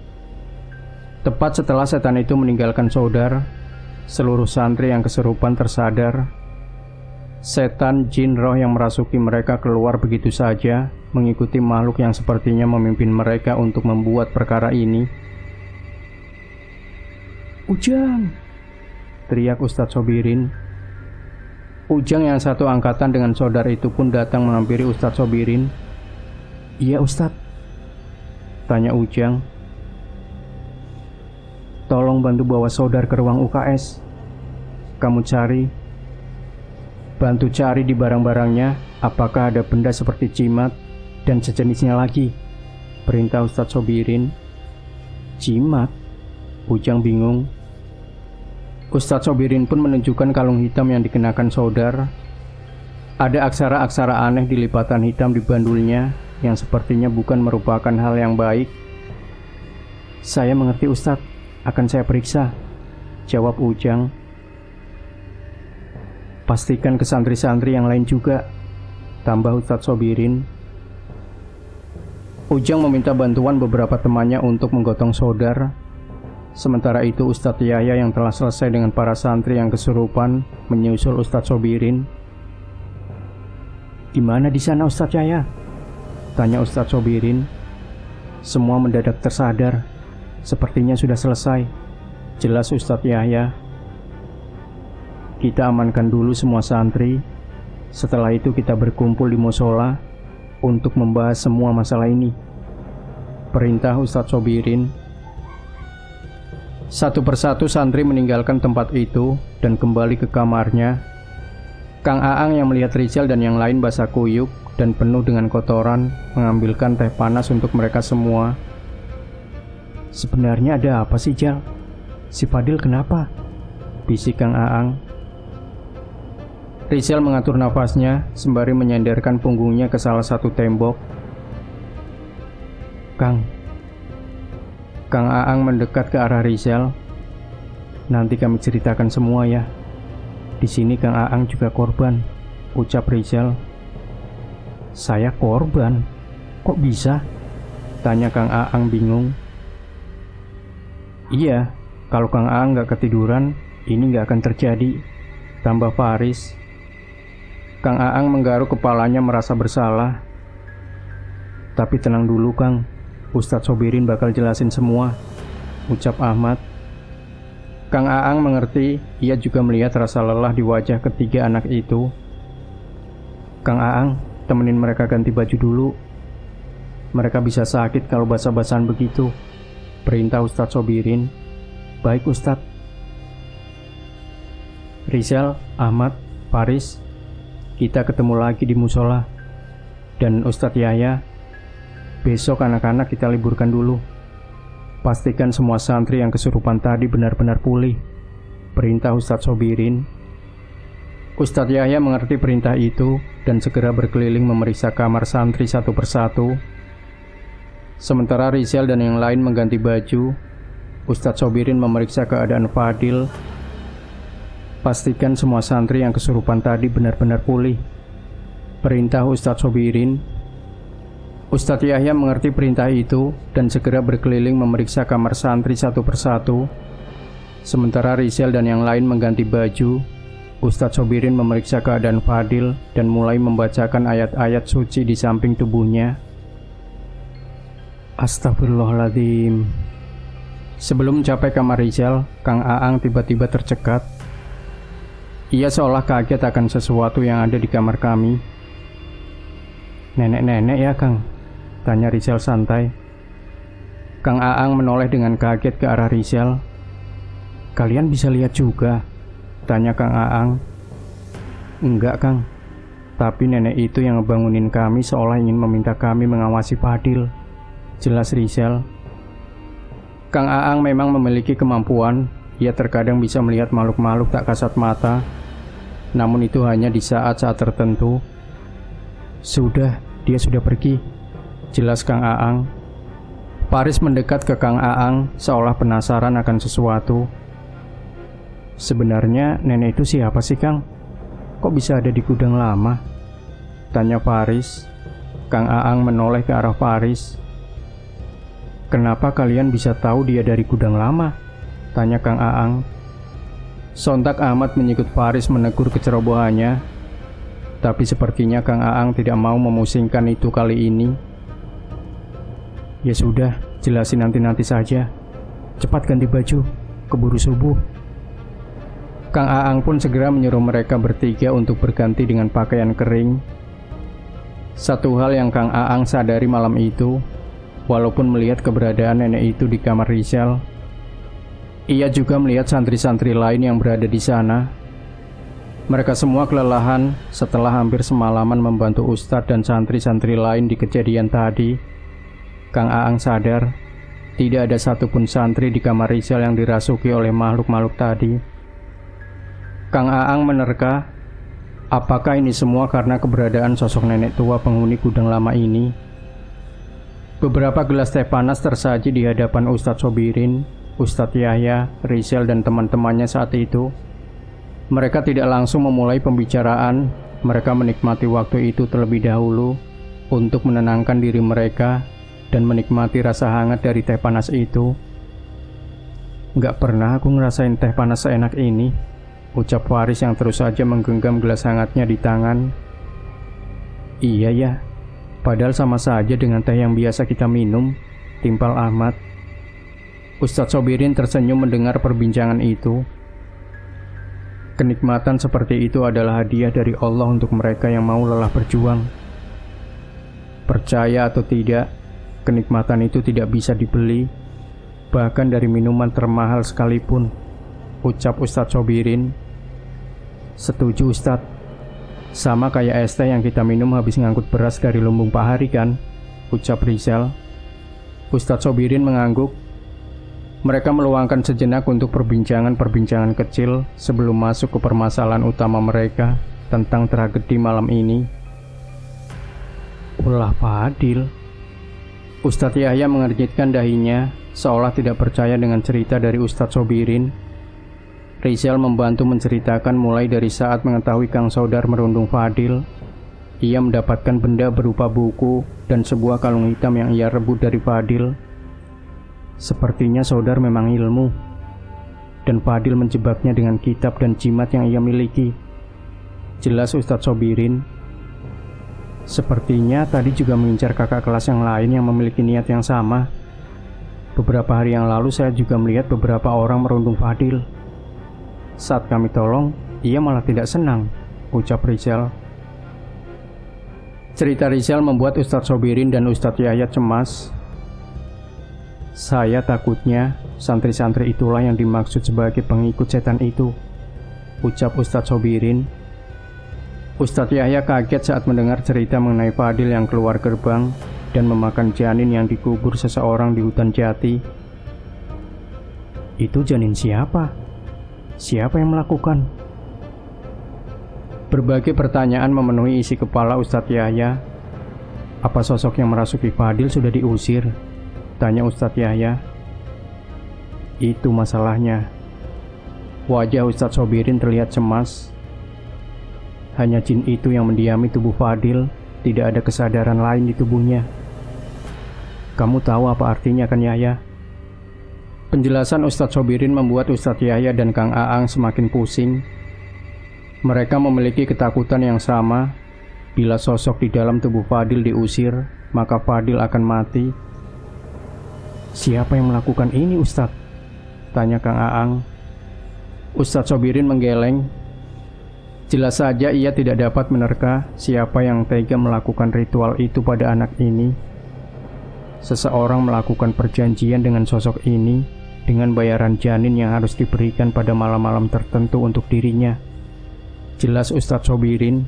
Tepat setelah setan itu meninggalkan Sodar, seluruh santri yang kesurupan tersadar. Setan, jin, roh yang merasuki mereka keluar begitu saja, mengikuti makhluk yang sepertinya memimpin mereka untuk membuat perkara ini. "Ujang!" teriak Ustadz Sobirin. Ujang yang satu angkatan dengan Sodar itu pun datang menghampiri Ustadz Sobirin. "Iya Ustadz," tanya Ujang. Tolong bantu bawa Sodar ke ruang UKS. Kamu bantu cari di barang-barangnya apakah ada benda seperti jimat dan sejenisnya lagi. Perintah Ustadz Sobirin. Jimat? Ujang bingung. Ustadz Sobirin pun menunjukkan kalung hitam yang dikenakan Sodar. Ada aksara-aksara aneh di lipatan hitam di bandulnya yang sepertinya bukan merupakan hal yang baik. Saya mengerti Ustadz, akan saya periksa, jawab Ujang. Pastikan ke santri-santri yang lain juga, tambah Ustadz Sobirin. Ujang meminta bantuan beberapa temannya untuk menggotong Sodar. Sementara itu Ustadz Yahya yang telah selesai dengan para santri yang kesurupan menyusul Ustadz Sobirin. Gimana di sana Ustadz Yahya? Tanya Ustadz Sobirin. Semua mendadak tersadar. Sepertinya sudah selesai, jelas Ustadz Yahya. Kita amankan dulu semua santri. Setelah itu kita berkumpul di musola untuk membahas semua masalah ini. Perintah Ustadz Sobirin. Satu persatu santri meninggalkan tempat itu dan kembali ke kamarnya. Kang Aang yang melihat Rizal dan yang lain basah kuyup dan penuh dengan kotoran mengambilkan teh panas untuk mereka semua. Sebenarnya ada apa sih, Jal? Si Fadil kenapa? Bisik Kang Aang. Rizal mengatur nafasnya sembari menyandarkan punggungnya ke salah satu tembok. Kang Aang mendekat ke arah Rizal. Nanti kami ceritakan semua ya. Di sini Kang Aang juga korban, ucap Rizal. Saya korban? Kok bisa? Tanya Kang Aang bingung. Iya, kalau Kang Aang gak ketiduran, ini gak akan terjadi, tambah Faris. Kang Aang menggaruk kepalanya merasa bersalah. Tapi tenang dulu Kang, Ustadz Sobirin bakal jelasin semua, ucap Ahmad. Kang Aang mengerti, ia juga melihat rasa lelah di wajah ketiga anak itu. Kang Aang, temenin mereka ganti baju dulu. Mereka bisa sakit kalau basah-basahan begitu, perintah Ustadz Sobirin. Baik Ustadz. Rizal, Ahmad, Faris, kita ketemu lagi di musola. Dan Ustadz Yahya, besok anak-anak kita liburkan dulu. Pastikan semua santri yang kesurupan tadi benar-benar pulih, perintah Ustadz Sobirin. Ustadz Yahya mengerti perintah itu dan segera berkeliling memeriksa kamar santri satu persatu. Sementara Rizal dan yang lain mengganti baju, Ustadz Sobirin memeriksa keadaan Fadil. Pastikan semua santri yang kesurupan tadi benar-benar pulih, perintah Ustadz Sobirin. Ustadz Yahya mengerti perintah itu dan segera berkeliling memeriksa kamar santri satu persatu. Sementara Rizal dan yang lain mengganti baju, Ustadz Sobirin memeriksa keadaan Fadil dan mulai membacakan ayat-ayat suci di samping tubuhnya. Astagfirullahaladzim. Sebelum mencapai kamar Rizal, Kang Aang tiba-tiba tercekat. Ia seolah kaget akan sesuatu yang ada di kamar kami. Nenek-nenek ya Kang? Tanya Rizal santai. Kang Aang menoleh dengan kaget ke arah Rizal. Kalian bisa lihat juga? Tanya Kang Aang. Enggak Kang, tapi nenek itu yang ngebangunin kami seolah ingin meminta kami mengawasi Fadil, jelas Rizal. Kang Aang memang memiliki kemampuan. Ia terkadang bisa melihat makhluk-makhluk tak kasat mata. Namun itu hanya di saat-saat tertentu. Sudah, dia sudah pergi, jelas Kang Aang. Faris mendekat ke Kang Aang seolah penasaran akan sesuatu. Sebenarnya nenek itu siapa sih Kang? Kok bisa ada di gudang lama? Tanya Faris. Kang Aang menoleh ke arah Faris. Kenapa kalian bisa tahu dia dari gudang lama? Tanya Kang Aang. Sontak Ahmad menyikut Faris menegur kecerobohannya. Tapi sepertinya Kang Aang tidak mau memusingkan itu kali ini. Ya sudah, jelasin nanti-nanti saja. Cepat ganti baju, keburu subuh. Kang Aang pun segera menyuruh mereka bertiga untuk berganti dengan pakaian kering. Satu hal yang Kang Aang sadari malam itu, walaupun melihat keberadaan nenek itu di kamar Rizal, Ia juga melihat santri-santri lain yang berada di sana. Mereka semua kelelahan setelah hampir semalaman membantu Ustadz dan santri-santri lain di kejadian tadi. Kang Aang sadar, tidak ada satupun santri di kamar Rizal yang dirasuki oleh makhluk-makhluk tadi. Kang Aang menerka, apakah ini semua karena keberadaan sosok nenek tua penghuni gudang lama ini? Beberapa gelas teh panas tersaji di hadapan Ustadz Sobirin, Ustadz Yahya, Rizal dan teman-temannya saat itu. Mereka tidak langsung memulai pembicaraan. Mereka menikmati waktu itu terlebih dahulu untuk menenangkan diri mereka dan menikmati rasa hangat dari teh panas itu. Gak pernah aku ngerasain teh panas seenak ini, ucap Faris yang terus saja menggenggam gelas hangatnya di tangan. Iya ya, padahal sama saja dengan teh yang biasa kita minum, timpal Ahmad. Ustadz Sobirin tersenyum mendengar perbincangan itu. Kenikmatan seperti itu adalah hadiah dari Allah untuk mereka yang mau lelah berjuang. Percaya atau tidak, kenikmatan itu tidak bisa dibeli, bahkan dari minuman termahal sekalipun, ucap Ustadz Sobirin. Setuju Ustadz, sama kayak es teh yang kita minum habis ngangkut beras dari lumbung Pak Hari kan, ucap Rizal. Ustadz Sobirin mengangguk. Mereka meluangkan sejenak untuk perbincangan-perbincangan kecil sebelum masuk ke permasalahan utama mereka tentang tragedi malam ini. Ulah Fadil. Ustadz Yahya mengernyitkan dahinya seolah tidak percaya dengan cerita dari Ustadz Sobirin. Rizal membantu menceritakan mulai dari saat mengetahui Kang Sodar merundung Fadil. Ia mendapatkan benda berupa buku dan sebuah kalung hitam yang ia rebut dari Fadil. Sepertinya Sodar memang ilmu, dan Fadil menjebaknya dengan kitab dan jimat yang ia miliki. Jelas Ustadz Sobirin. Sepertinya tadi juga mengincar kakak kelas yang lain yang memiliki niat yang sama. Beberapa hari yang lalu saya juga melihat beberapa orang merundung Fadil. Saat kami tolong, ia malah tidak senang, ucap Rizal. Cerita Rizal membuat Ustadz Sobirin dan Ustadz Yahya cemas. Saya takutnya santri-santri itulah yang dimaksud sebagai pengikut setan itu, ucap Ustadz Sobirin. Ustadz Yahya kaget saat mendengar cerita mengenai Fadil yang keluar gerbang dan memakan janin yang dikubur seseorang di hutan jati. Itu janin siapa? Siapa yang melakukan? Berbagai pertanyaan memenuhi isi kepala Ustadz Yahya. Apa sosok yang merasuki Fadil sudah diusir? Tanya Ustadz Yahya. Itu masalahnya. Wajah Ustadz Sobirin terlihat cemas. Hanya jin itu yang mendiami tubuh Fadil, tidak ada kesadaran lain di tubuhnya. Kamu tahu apa artinya kan Yahya? Penjelasan Ustadz Sobirin membuat Ustadz Yahya dan Kang Aang semakin pusing. Mereka memiliki ketakutan yang sama. Bila sosok di dalam tubuh Fadil diusir, maka Fadil akan mati. Siapa yang melakukan ini Ustadz? Tanya Kang Aang. Ustadz Sobirin menggeleng. Jelas saja ia tidak dapat menerka siapa yang tega melakukan ritual itu pada anak ini. Seseorang melakukan perjanjian dengan sosok ini dengan bayaran janin yang harus diberikan pada malam-malam tertentu untuk dirinya. Jelas Ustadz Sobirin.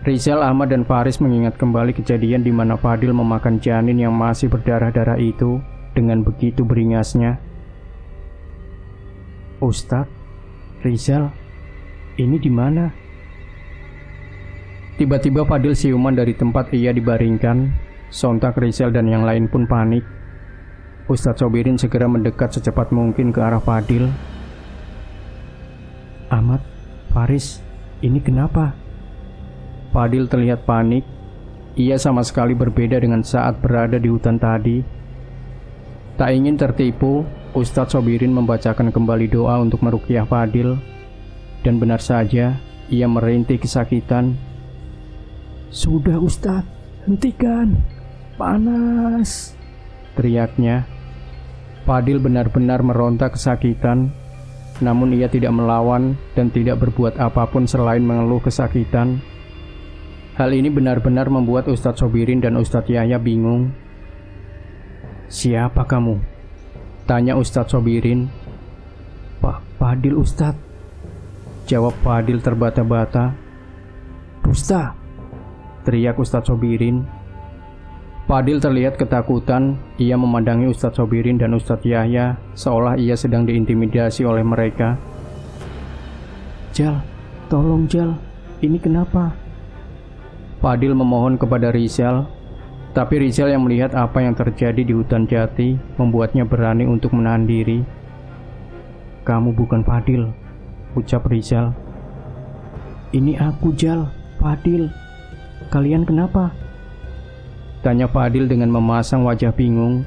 Rizal, Ahmad dan Faris mengingat kembali kejadian di mana Fadil memakan janin yang masih berdarah-darah itu dengan begitu beringasnya. Ustadz, Rizal, ini di mana? Tiba-tiba Fadil siuman dari tempat ia dibaringkan. Sontak Rizal dan yang lain pun panik. Ustadz Sobirin segera mendekat secepat mungkin ke arah Fadil. Ahmad, Faris, ini kenapa? Fadil terlihat panik. Ia sama sekali berbeda dengan saat berada di hutan tadi. Tak ingin tertipu, Ustadz Sobirin membacakan kembali doa untuk meruqyah Fadil. Dan benar saja, ia merintih kesakitan. Sudah Ustadz, hentikan. Panas, teriaknya. Fadil benar-benar meronta kesakitan. Namun ia tidak melawan dan tidak berbuat apapun selain mengeluh kesakitan. Hal ini benar-benar membuat Ustadz Sobirin dan Ustadz Yahya bingung. Siapa kamu? Tanya Ustadz Sobirin. Pak Fadil Ustadz, jawab Fadil terbata-bata. Dusta, teriak Ustadz Sobirin. Fadil terlihat ketakutan. Ia memandangi Ustadz Sobirin dan Ustadz Yahya seolah ia sedang diintimidasi oleh mereka. Jal, tolong Jal, ini kenapa? Fadil memohon kepada Rizal, tapi Rizal yang melihat apa yang terjadi di hutan jati membuatnya berani untuk menahan diri. Kamu bukan Fadil, ucap Rizal. Ini aku Jal, Fadil. Kalian kenapa? Tanya Fadil dengan memasang wajah bingung.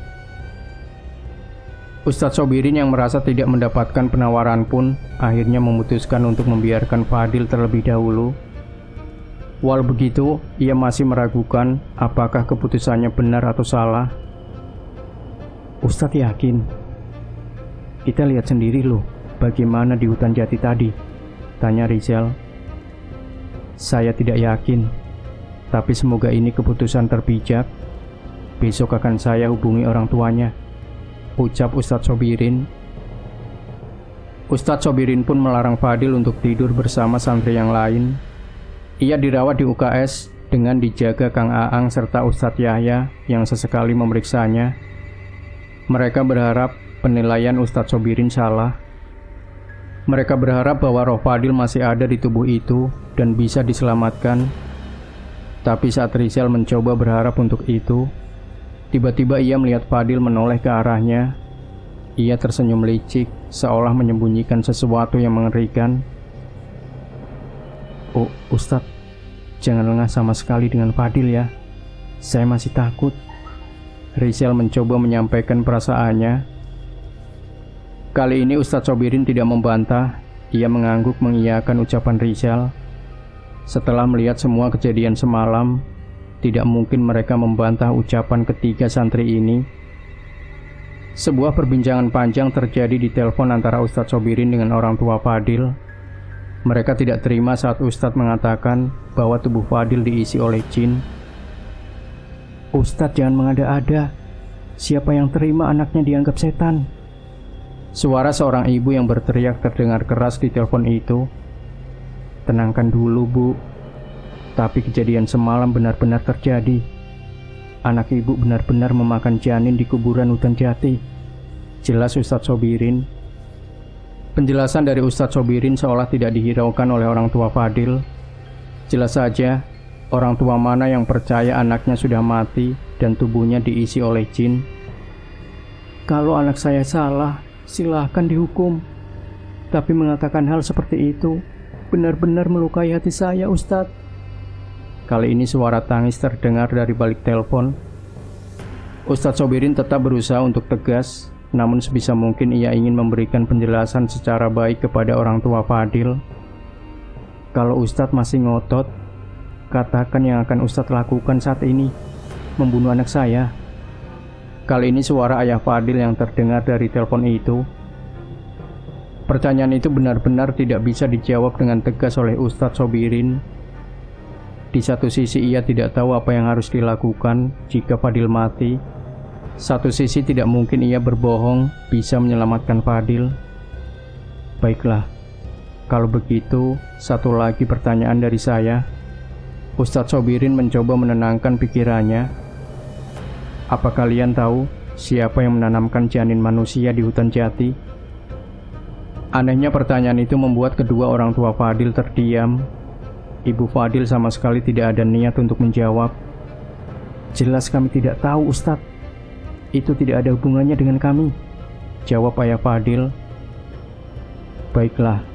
Ustadz Sobirin yang merasa tidak mendapatkan penawaran pun akhirnya memutuskan untuk membiarkan Fadil terlebih dahulu. Walau begitu, ia masih meragukan apakah keputusannya benar atau salah. Ustadz yakin. Kita lihat sendiri loh, bagaimana di hutan jati tadi, tanya Rizal. Saya tidak yakin, tapi semoga ini keputusan terbijak. Besok akan saya hubungi orang tuanya, ucap Ustadz Sobirin. Ustadz Sobirin pun melarang Fadil untuk tidur bersama santri yang lain. Ia dirawat di UKS dengan dijaga Kang Aang serta Ustadz Yahya yang sesekali memeriksanya. Mereka berharap penilaian Ustadz Sobirin salah. Mereka berharap bahwa roh Fadil masih ada di tubuh itu dan bisa diselamatkan. Tapi saat Rizal mencoba berharap untuk itu, tiba-tiba ia melihat Fadil menoleh ke arahnya. Ia tersenyum licik, seolah menyembunyikan sesuatu yang mengerikan. Oh, Ustadz, jangan lengah sama sekali dengan Fadil ya. Saya masih takut. Rizal mencoba menyampaikan perasaannya. Kali ini Ustadz Sobirin tidak membantah. Ia mengangguk mengiyakan ucapan Rizal. Setelah melihat semua kejadian semalam, tidak mungkin mereka membantah ucapan ketiga santri ini. Sebuah perbincangan panjang terjadi di telepon antara Ustadz Sobirin dengan orang tua Fadil. Mereka tidak terima saat Ustadz mengatakan bahwa tubuh Fadil diisi oleh jin. Ustadz jangan mengada-ada. Siapa yang terima anaknya dianggap setan? Suara seorang ibu yang berteriak terdengar keras di telepon itu. Tenangkan dulu, Bu. Tapi kejadian semalam benar-benar terjadi. Anak ibu benar-benar memakan janin di kuburan hutan jati, jelas Ustadz Sobirin. Penjelasan dari Ustadz Sobirin seolah tidak dihiraukan oleh orang tua Fadil. Jelas saja, orang tua mana yang percaya anaknya sudah mati dan tubuhnya diisi oleh jin. Kalau anak saya salah, silahkan dihukum. Tapi mengatakan hal seperti itu benar-benar melukai hati saya, Ustadz. Kali ini suara tangis terdengar dari balik telepon. Ustadz Sobirin tetap berusaha untuk tegas, namun sebisa mungkin ia ingin memberikan penjelasan secara baik kepada orang tua Fadil. Kalau Ustadz masih ngotot, katakan yang akan Ustadz lakukan saat ini, membunuh anak saya. Kali ini suara ayah Fadil yang terdengar dari telepon itu. Pertanyaan itu benar-benar tidak bisa dijawab dengan tegas oleh Ustadz Sobirin. Di satu sisi ia tidak tahu apa yang harus dilakukan jika Fadil mati. Satu sisi tidak mungkin ia berbohong bisa menyelamatkan Fadil. Baiklah, kalau begitu satu lagi pertanyaan dari saya. Ustadz Sobirin mencoba menenangkan pikirannya. Apa kalian tahu siapa yang menanamkan janin manusia di hutan jati? Anehnya pertanyaan itu membuat kedua orang tua Fadil terdiam. Ibu Fadil sama sekali tidak ada niat untuk menjawab. Jelas kami tidak tahu, Ustadz. Itu tidak ada hubungannya dengan kami, jawab ayah Fadil. Baiklah,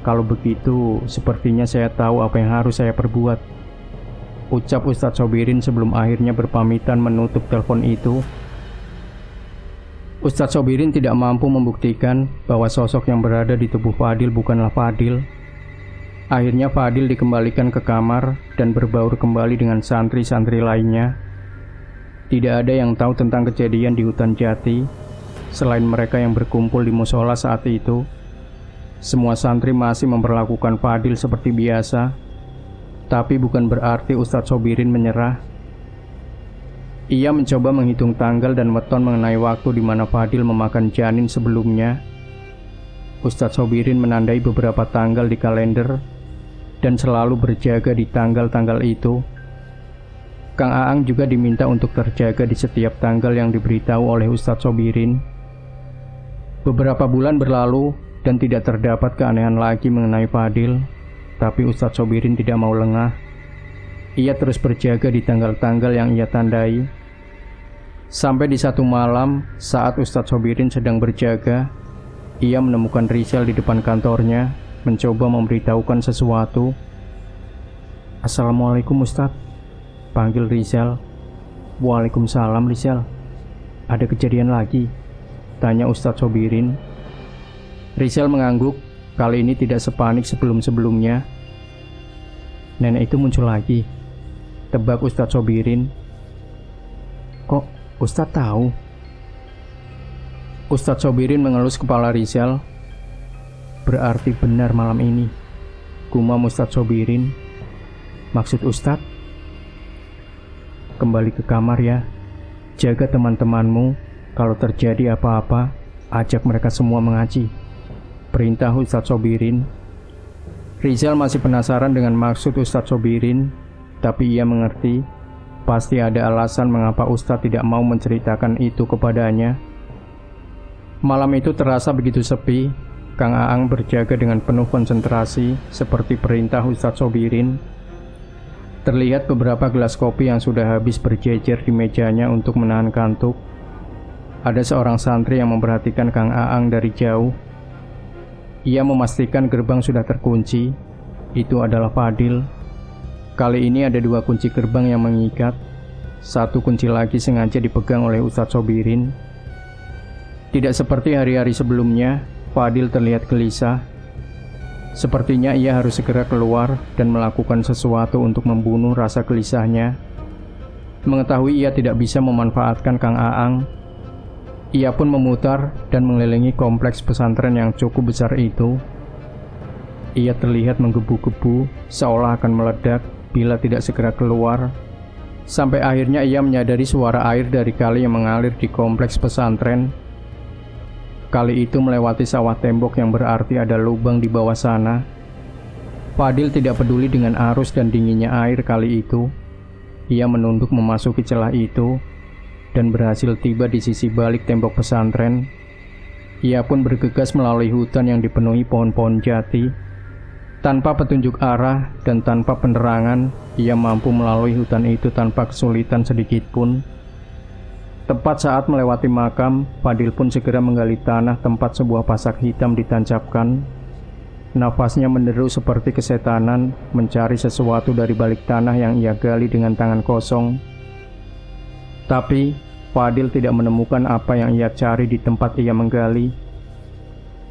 kalau begitu sepertinya saya tahu apa yang harus saya perbuat, ucap Ustadz Sobirin sebelum akhirnya berpamitan menutup telepon itu. Ustadz Sobirin tidak mampu membuktikan bahwa sosok yang berada di tubuh Fadil bukanlah Fadil. Akhirnya Fadil dikembalikan ke kamar dan berbaur kembali dengan santri-santri lainnya. Tidak ada yang tahu tentang kejadian di hutan jati selain mereka yang berkumpul di musola saat itu. Semua santri masih memperlakukan Fadil seperti biasa, tapi bukan berarti Ustadz Sobirin menyerah. Ia mencoba menghitung tanggal dan weton mengenai waktu di mana Fadil memakan janin sebelumnya. Ustadz Sobirin menandai beberapa tanggal di kalender dan selalu berjaga di tanggal-tanggal itu. Kang Aang juga diminta untuk terjaga di setiap tanggal yang diberitahu oleh Ustadz Sobirin. Beberapa bulan berlalu dan tidak terdapat keanehan lagi mengenai Fadil, tapi Ustadz Sobirin tidak mau lengah. Ia terus berjaga di tanggal-tanggal yang ia tandai. Sampai di satu malam, saat Ustadz Sobirin sedang berjaga, ia menemukan Rizal di depan kantornya, mencoba memberitahukan sesuatu. "Assalamualaikum Ustadz," panggil Rizal. "Waalaikumsalam Rizal. Ada kejadian lagi?" tanya Ustadz Sobirin. Rizal mengangguk, kali ini tidak sepanik sebelum-sebelumnya. "Nenek itu muncul lagi," tebak Ustadz Sobirin. "Kok Ustadz tahu?" Ustadz Sobirin mengelus kepala Rizal. "Berarti benar malam ini," gumam Ustadz Sobirin. "Maksud Ustadz?" "Kembali ke kamar ya. Jaga teman-temanmu. Kalau terjadi apa-apa, ajak mereka semua mengaji," perintah Ustadz Sobirin. Rizal masih penasaran dengan maksud Ustadz Sobirin, tapi ia mengerti pasti ada alasan mengapa Ustadz tidak mau menceritakan itu kepadanya. Malam itu terasa begitu sepi. Kang Aang berjaga dengan penuh konsentrasi seperti perintah Ustadz Sobirin. Terlihat beberapa gelas kopi yang sudah habis berjejer di mejanya untuk menahan kantuk. Ada seorang santri yang memperhatikan Kang Aang dari jauh. Ia memastikan gerbang sudah terkunci. Itu adalah Fadil. Kali ini ada 2 kunci gerbang yang mengikat. 1 kunci lagi sengaja dipegang oleh Ustadz Sobirin. Tidak seperti hari-hari sebelumnya, Fadil terlihat gelisah. Sepertinya ia harus segera keluar dan melakukan sesuatu untuk membunuh rasa gelisahnya. Mengetahui ia tidak bisa memanfaatkan Kang Aang, ia pun memutar dan mengelilingi kompleks pesantren yang cukup besar itu. Ia terlihat menggebu-gebu, seolah akan meledak bila tidak segera keluar. Sampai akhirnya ia menyadari suara air dari kali yang mengalir di kompleks pesantren. Kali itu melewati sawah tembok yang berarti ada lubang di bawah sana. Fadil tidak peduli dengan arus dan dinginnya air kali itu. Ia menunduk memasuki celah itu dan berhasil tiba di sisi balik tembok pesantren. Ia pun bergegas melalui hutan yang dipenuhi pohon-pohon jati. Tanpa petunjuk arah dan tanpa penerangan, ia mampu melalui hutan itu tanpa kesulitan sedikit pun. Tepat saat melewati makam, Fadil pun segera menggali tanah tempat sebuah pasak hitam ditancapkan. Nafasnya menderu seperti kesetanan, mencari sesuatu dari balik tanah yang ia gali dengan tangan kosong. Tapi Fadil tidak menemukan apa yang ia cari di tempat ia menggali.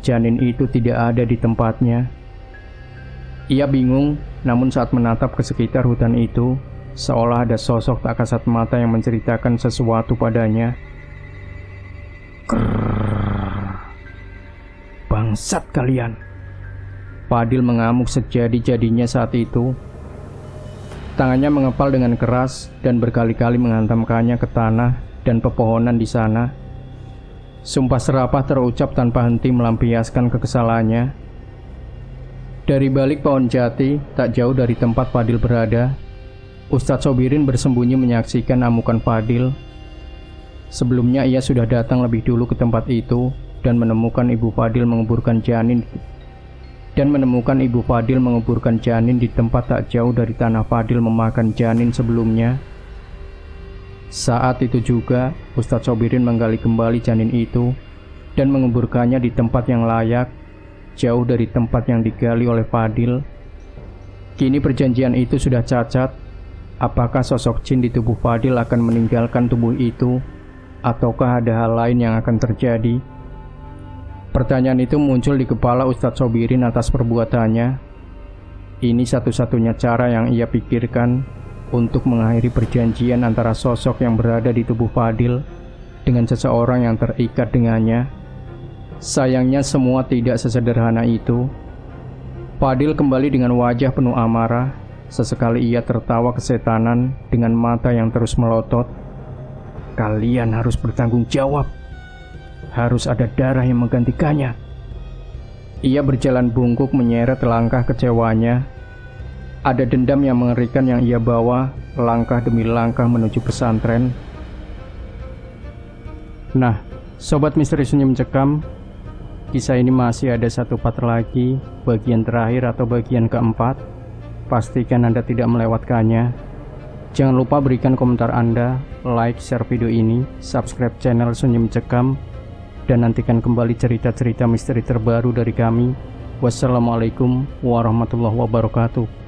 Janin itu tidak ada di tempatnya. Ia bingung, namun saat menatap ke sekitar hutan itu, seolah ada sosok tak kasat mata yang menceritakan sesuatu padanya. "Krrrr, bangsat kalian!" Fadil mengamuk sejadi-jadinya saat itu. Tangannya mengepal dengan keras dan berkali-kali menghantamkannya ke tanah dan pepohonan di sana. Sumpah serapah terucap tanpa henti melampiaskan kekesalannya. Dari balik pohon jati, tak jauh dari tempat Fadil berada, Ustadz Sobirin bersembunyi menyaksikan amukan Fadil. Sebelumnya ia sudah datang lebih dulu ke tempat itu dan menemukan ibu Fadil menguburkan janin di tempat tak jauh dari tanah Fadil memakan janin sebelumnya. Saat itu juga, Ustadz Sobirin menggali kembali janin itu dan menguburkannya di tempat yang layak, jauh dari tempat yang digali oleh Fadil. Kini perjanjian itu sudah cacat. Apakah sosok jin di tubuh Fadil akan meninggalkan tubuh itu, ataukah ada hal lain yang akan terjadi? Pertanyaan itu muncul di kepala Ustadz Sobirin atas perbuatannya. Ini satu-satunya cara yang ia pikirkan untuk mengakhiri perjanjian antara sosok yang berada di tubuh Fadil dengan seseorang yang terikat dengannya. Sayangnya semua tidak sesederhana itu. Fadil kembali dengan wajah penuh amarah. Sesekali ia tertawa kesetanan dengan mata yang terus melotot. "Kalian harus bertanggung jawab. Harus ada darah yang menggantikannya." Ia berjalan bungkuk menyeret langkah kecewanya. Ada dendam yang mengerikan yang ia bawa, langkah demi langkah menuju pesantren. Nah, Sobat Misteri Senyum Cekam, kisah ini masih ada satu part lagi, bagian terakhir atau bagian keempat. Pastikan Anda tidak melewatkannya. Jangan lupa berikan komentar Anda, like, share video ini, subscribe channel Senyum Cekam, dan nantikan kembali cerita-cerita misteri terbaru dari kami. Wassalamualaikum warahmatullahi wabarakatuh.